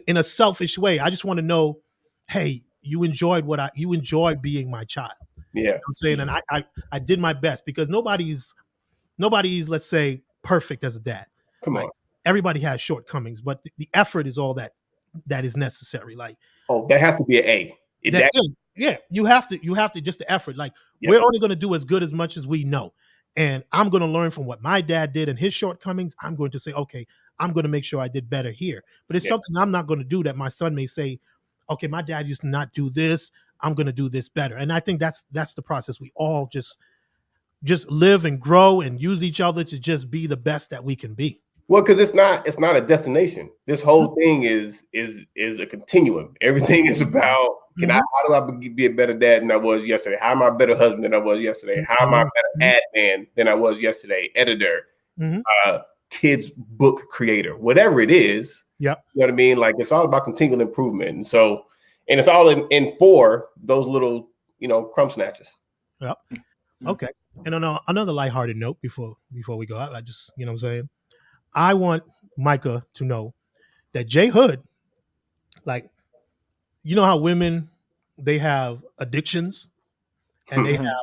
in a selfish way. I just want to know, hey, you enjoyed being my child. Yeah. You know what I'm saying? And I did my best, because nobody's, let's say, perfect as a dad. Come on. Everybody has shortcomings, but the effort is all that is necessary. Like, that has to be an A. Yeah, you have to just the effort. Like we're only going to do as good as much as we know. And I'm going to learn from what my dad did and his shortcomings. I'm going to say, okay, I'm going to make sure I did better here. But it's something I'm not going to do that my son may say, okay, my dad used to not do this. I'm going to do this better. And I think that's the process. We all just live and grow and use each other to just be the best that we can be. Well, because it's not a destination. This whole thing is a continuum. Everything is about how do I be a better dad than I was yesterday? How am I a better husband than I was yesterday? How am I a better ad man than I was yesterday? Editor, kids book creator, whatever it is. Yeah, you know what I mean. Like it's all about continual improvement, and so it's all in for those little crumb snatches. Yep. Okay. And on another lighthearted note, before we go out, I just what I'm saying. I want Micah to know that JHood, like, how women, they have addictions and they have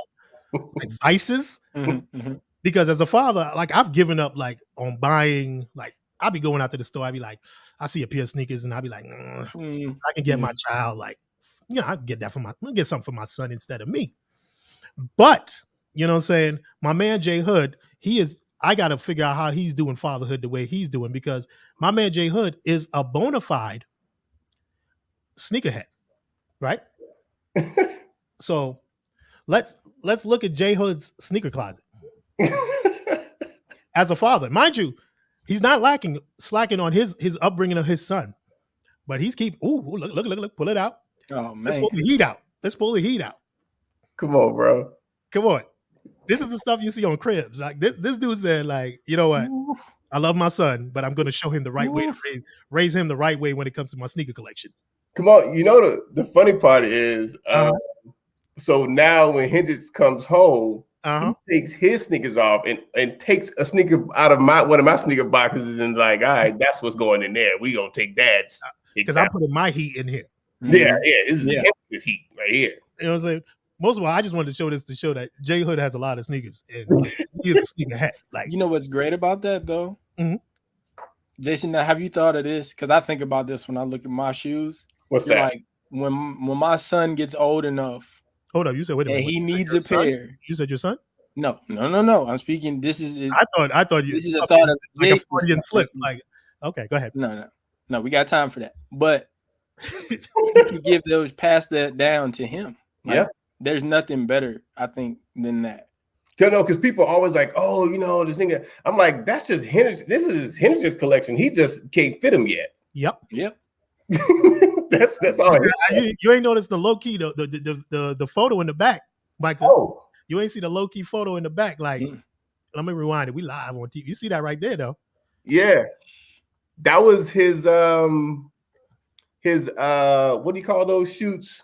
like vices. Because as a father, like I've given up like on buying, like I'll be going out to the store. I'll be like, I see a pair of sneakers and I'll be like, I can get my child like, I can get that I'll get something for my son instead of me. But, you know what I'm saying? My man JHood, I got to figure out how he's doing fatherhood the way he's doing, because my man JHood is a bona fide sneakerhead, right? So let's look at JHood's sneaker closet. As a father, mind you, he's not slacking on his upbringing of his son, but he's look, pull it out. Oh man, let's pull the heat out. Come on, bro. Come on. This is the stuff you see on Cribs. Like this dude said, like, you know what? I love my son, but I'm going to show him the right way to raise him the right way when it comes to my sneaker collection. Come on. The funny part is, so now when Hendrix comes home, he takes his sneakers off and takes a sneaker out of one of my sneaker boxes and like, all right, that's what's going in there. We gonna take Dad's because I'm putting my heat in here. Yeah, this is heat right here. You know what I'm saying? Most of all, I just wanted to show this to show that JHood has a lot of sneakers and he's a sneaker hat. Like, you know what's great about that though, Jason? Now, have you thought of this? Because I think about this when I look at my shoes. What's that? Like when my son gets old enough. Hold up, you said wait a minute. He needs a pair. Son? You said your son? No. I'm speaking. This is. I thought you. This is a thought of like a Freudian flip. Like, okay, go ahead. No, we got time for that. But you can give those, pass that down to him. Like, there's nothing better, I think, than that. Because people are always like, oh, this thing. I'm like, that's just Hendrix. This is Hendrix's collection. He just can't fit him yet. Yep. that's all. You ain't noticed the low key, the photo in the back, Michael. Oh, you ain't see the low key photo in the back. Like, let me rewind it. We live on TV. You see that right there, though. Yeah, that was his what do you call those shoots?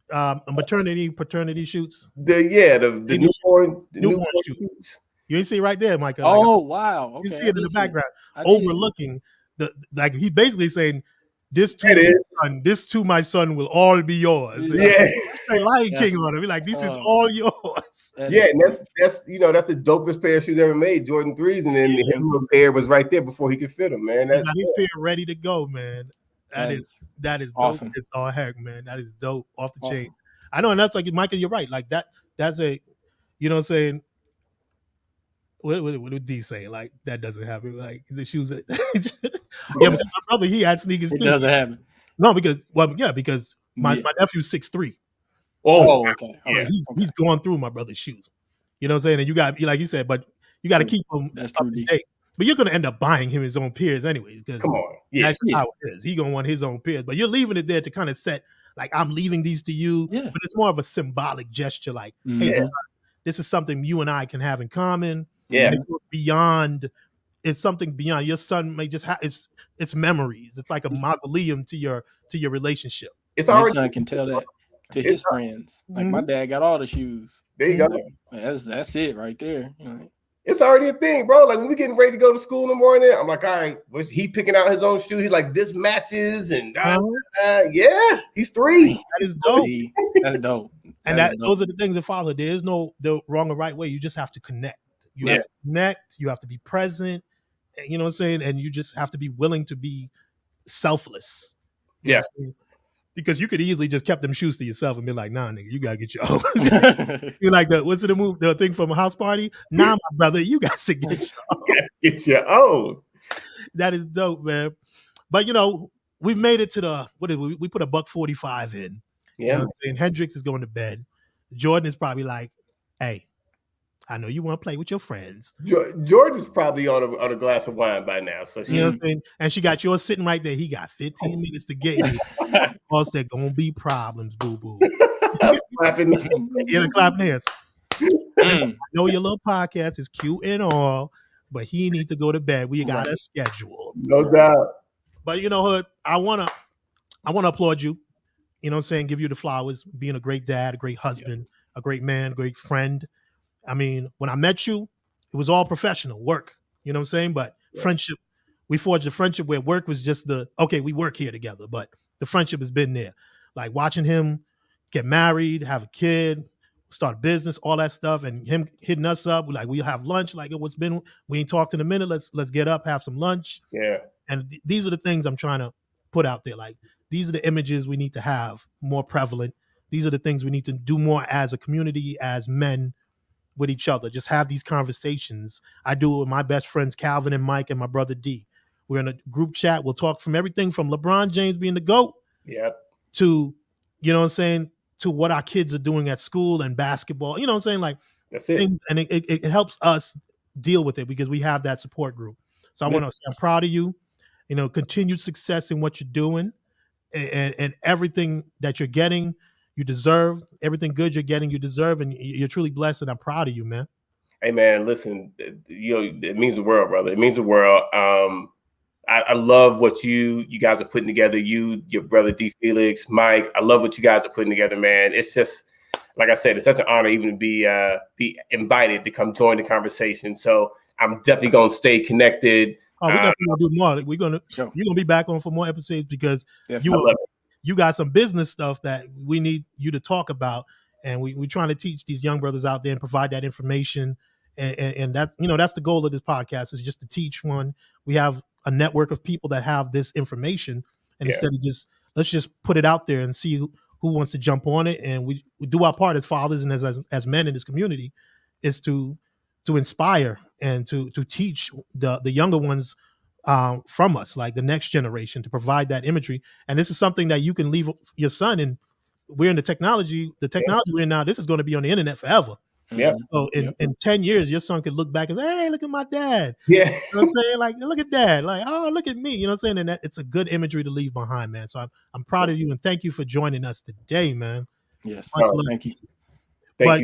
Paternity shoots. The newborn shoots. You ain't see it right there, Michael. Oh, wow. Okay. You see it in the background, overlooking like he basically saying, "This to my son will all be yours." Yeah, Lion King on it. Be like, "This is all yours." And that's the dopest pair of shoes ever made, Jordan 3s, and then his little pair was right there before he could fit them, man. That's his pair ready to go, man. That is awesome. Dope. It's all heck, man. That is dope, off the chain. I know, and that's like, Michael, you're right. Like that's a, you know what I'm saying? What would D say? Like, that doesn't happen. Like the shoes that but my brother, he had sneakers too. It doesn't happen. No, because my nephew's 6'3". Okay. Yeah, he's going through my brother's shoes. You know what I'm saying? And you got, like you said, but you got to keep him up to date. But you're gonna end up buying him his own pairs anyway. Come on, that's just how it is. He gonna want his own pairs, but you're leaving it there to kind of set, like, I'm leaving these to you. Yeah. But it's more of a symbolic gesture, like, hey, son, this is something you and I can have in common. Yeah. It's something beyond. Your son may just have it's memories. It's like a mausoleum to your relationship. Your son can tell that to his friends. Like, my dad got all the shoes. There you go. That's it right there. It's already a thing, bro. Like, when we getting ready to go to school in the morning, I'm like, all right, was he picking out his own shoe? He's like, this matches, and yeah, he's 3. That is dope. That's dope. And those are the things of father. There is no the wrong or right way. You just have to connect. You have to connect. You have to be present. You know what I'm saying? And you just have to be willing to be selfless. Yeah. because you could easily just kept them shoes to yourself and be like, nah, nigga, you gotta get your own. You're like what's the thing from a house party? Nah, my brother, you got to get your own. Get your own. That is dope, man. But we've made it to we put a $145 in. Yeah. You know what I'm saying? Hendrix is going to bed. Jordan is probably like, hey, I know you want to play with your friends. Jordan's probably on a glass of wine by now. So you know what I'm saying? And she got yours sitting right there. He got 15 minutes to get here. Else there gonna be problems, boo-boo. Clapping. Yeah, the clapping hands. I know your little podcast is cute and all, but he needs to go to bed. We got a schedule. No doubt. But Hood, I wanna applaud you. You know what I'm saying? Give you the flowers, being a great dad, a great husband, a great man, great friend. I mean, when I met you, it was all professional work. You know what I'm saying? But friendship, we forged a friendship where work was just we work here together, but the friendship has been there. Like watching him get married, have a kid, start a business, all that stuff, and him hitting us up. We're like, we'll have lunch. Like, we ain't talked in a minute. Let's get up, have some lunch. Yeah. And these are the things I'm trying to put out there. Like, these are the images we need to have more prevalent. These are the things we need to do more as a community, as men, with each other. Just have these conversations. I do it with my best friends, Calvin and Mike, and my brother D. We're in a group chat. We'll talk from everything from LeBron James being the GOAT to, you know what I'm saying, to what our kids are doing at school and basketball. You know what I'm saying? Like, that's it. Things, and it helps us deal with it because we have that support group. So I want to say I'm proud of you. Continued success in what you're doing and everything that you're getting. You deserve everything good you're getting. You deserve, and you're truly blessed. And I'm proud of you, man. Hey, man, listen, it means the world, brother. It means the world. I love what you guys are putting together. You, your brother D Felix, Mike. I love what you guys are putting together, man. It's just, like I said, it's such an honor even to be invited to come join the conversation. So I'm definitely gonna stay connected. Oh, we're definitely gonna do more. You're gonna be back on for more episodes because you got some business stuff that we need you to talk about, and we're trying to teach these young brothers out there and provide that information. And that, that's the goal of this podcast, is just to teach one. We have a network of people that have this information, and instead of let's just put it out there and see who wants to jump on it. And we do our part as fathers and as men in this community is to inspire and to teach the younger ones from us, like the next generation, to provide that imagery. And this is something that you can leave your son in. We're in the technology we're in now. This is going to be on the internet forever. Yeah. So in 10 years, your son could look back and say, hey, look at my dad. Yeah. You know what I'm saying? Like, look at dad. Like, oh, look at me. You know what I'm saying? And it's a good imagery to leave behind, man. So I'm proud of you, and thank you for joining us today, man. Yes. Thank you. But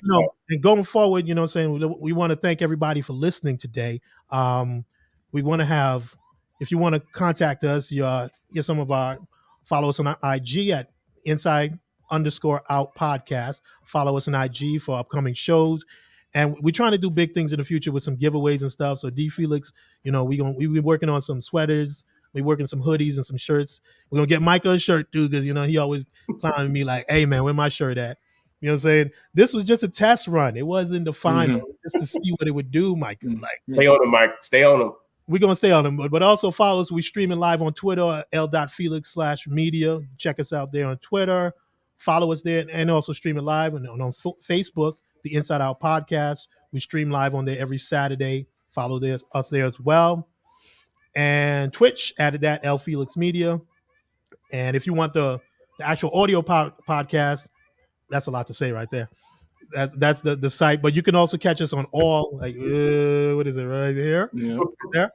and going forward, you know what I'm saying, we want to thank everybody for listening today. We want to have, if you want to contact us, you're some of our, follow us on IG at inside_out podcast. Follow us on IG for upcoming shows, and we're trying to do big things in the future with some giveaways and stuff. So D Felix, we've been working on some sweaters, we're working some hoodies and some shirts. We're gonna get Micah a shirt too, because he always clowning me like, hey man, where my shirt at? You know what I'm saying? This was just a test run. It wasn't the final, just to see what it would do, Micah. Like, stay on him, Mike. Stay on him. We're going to stay on them, but also follow us. We streaming live on Twitter, l.felix/media. Check us out there on Twitter. Follow us there, and also streaming live on Facebook, the Inside Out Podcast. We stream live on there every Saturday. Follow us there as well. And Twitch, added that, L Felix Media. And if you want the actual audio podcast, that's a lot to say right there. That's the site, but you can also catch us on all, like, what is it right here? Yeah. There.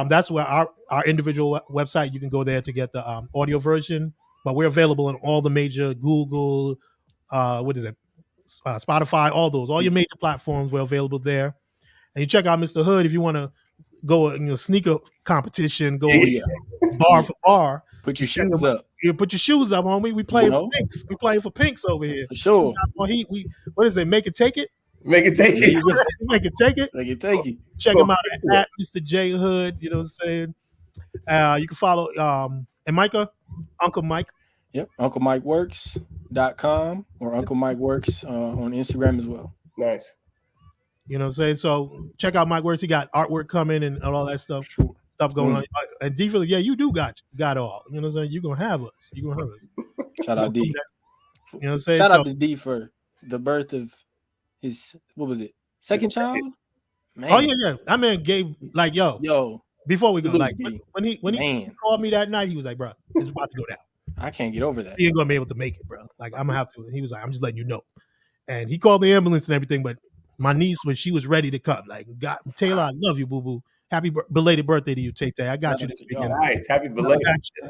That's where our individual website, you can go there to get the audio version, but we're available on all the major Google, Spotify, all your major platforms. We're available there. And you check out Mr. Hood if you want to go sneaker competition, go bar for bar. Put your shoes up. You put your shoes up, homie. We playing for Pinks. We playing for Pinks over here. For sure. What is it? Make it take it. Make it take it. Make it take it. Make it take it. Check him out at Mr. JHood. You know what I'm saying? You can follow and Micah, Uncle Mike. Yep, UncleMikeWorks.com or Uncle Mike Works on Instagram as well. Nice. You know what I'm saying? So check out Mike Works. He got artwork coming and all that stuff. Sure. stuff going on. And D feels, yeah, you do got all. You know what I'm saying? You're gonna have us. You're gonna have us. Shout out D. You know what I'm saying? Shout out to D for the birth of his, what was it, second child? Man. Oh yeah. That man gave like yo. Before we go, like when he called me that night, he was like, bro, it's about to go down. I can't get over that. He ain't gonna be able to make it, bro. Like I'm gonna have to. And he was like, I'm just letting you know. And he called the ambulance and everything, but my niece, when she was ready to come, like, Taylor, I love you, boo boo. Happy belated birthday to you, Tay Tay. I got you this weekend. Nice, happy belated.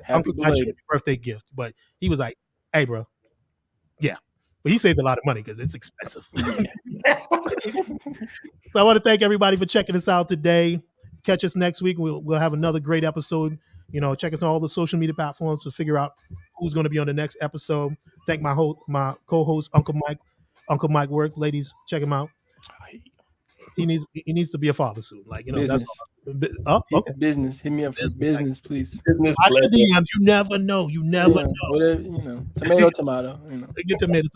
Uncle got you a birthday gift. But he was like, hey, bro, yeah. But he saved a lot of money because it's expensive. So I want to thank everybody for checking us out today. Catch us next week. We'll have another great episode. You know, check us on all the social media platforms to figure out who's going to be on the next episode. Thank my co-host, Uncle Mike. Uncle Mike Works. Ladies, check him out. He needs to be a father soon. Like, you know, business. Okay. Business. Hit me up for business, please. Business DMs. You never know. You never know. Whatever, you know, tomato. You know, get tomato.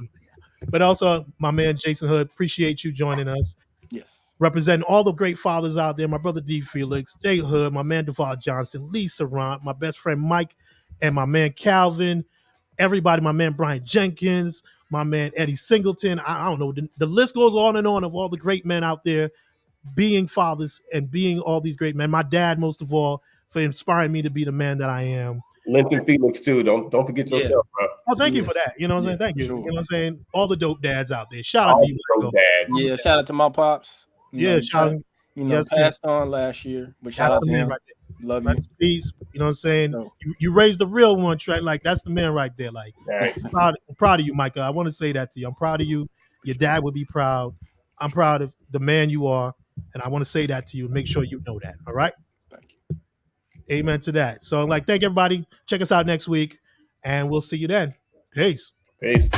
But also, my man Jason Hood, appreciate you joining us. Yes. Representing all the great fathers out there. My brother D Felix, JHood, my man Duval Johnson, Lee Sarant, my best friend Mike, and my man Calvin. Everybody, my man Brian Jenkins, my man Eddie Singleton. I don't know. The list goes on and on of all the great men out there being fathers and being all these great men. My dad, most of all, for inspiring me to be the man that I am. Linton Felix too. Don't forget yourself, bro. Oh, thank you for that. You know what I'm saying? Thank you. Sure. You know what I'm saying? All the dope dads out there. Shout out to you. Dope dads. Yeah, shout out to my pops. Shout out. Passed on last year, but shout out to him. Right there. Love you. Peace. You know what I'm saying? No. You raised the real one, right? Like that's the man right there. Like I'm proud of you, Micah. I want to say that to you. I'm proud of you. Your dad would be proud. I'm proud of the man you are, and I want to say that to you. Make sure you know that. All right. Thank you. Amen to that. So, thank everybody. Check us out next week, and we'll see you then. Peace. Peace.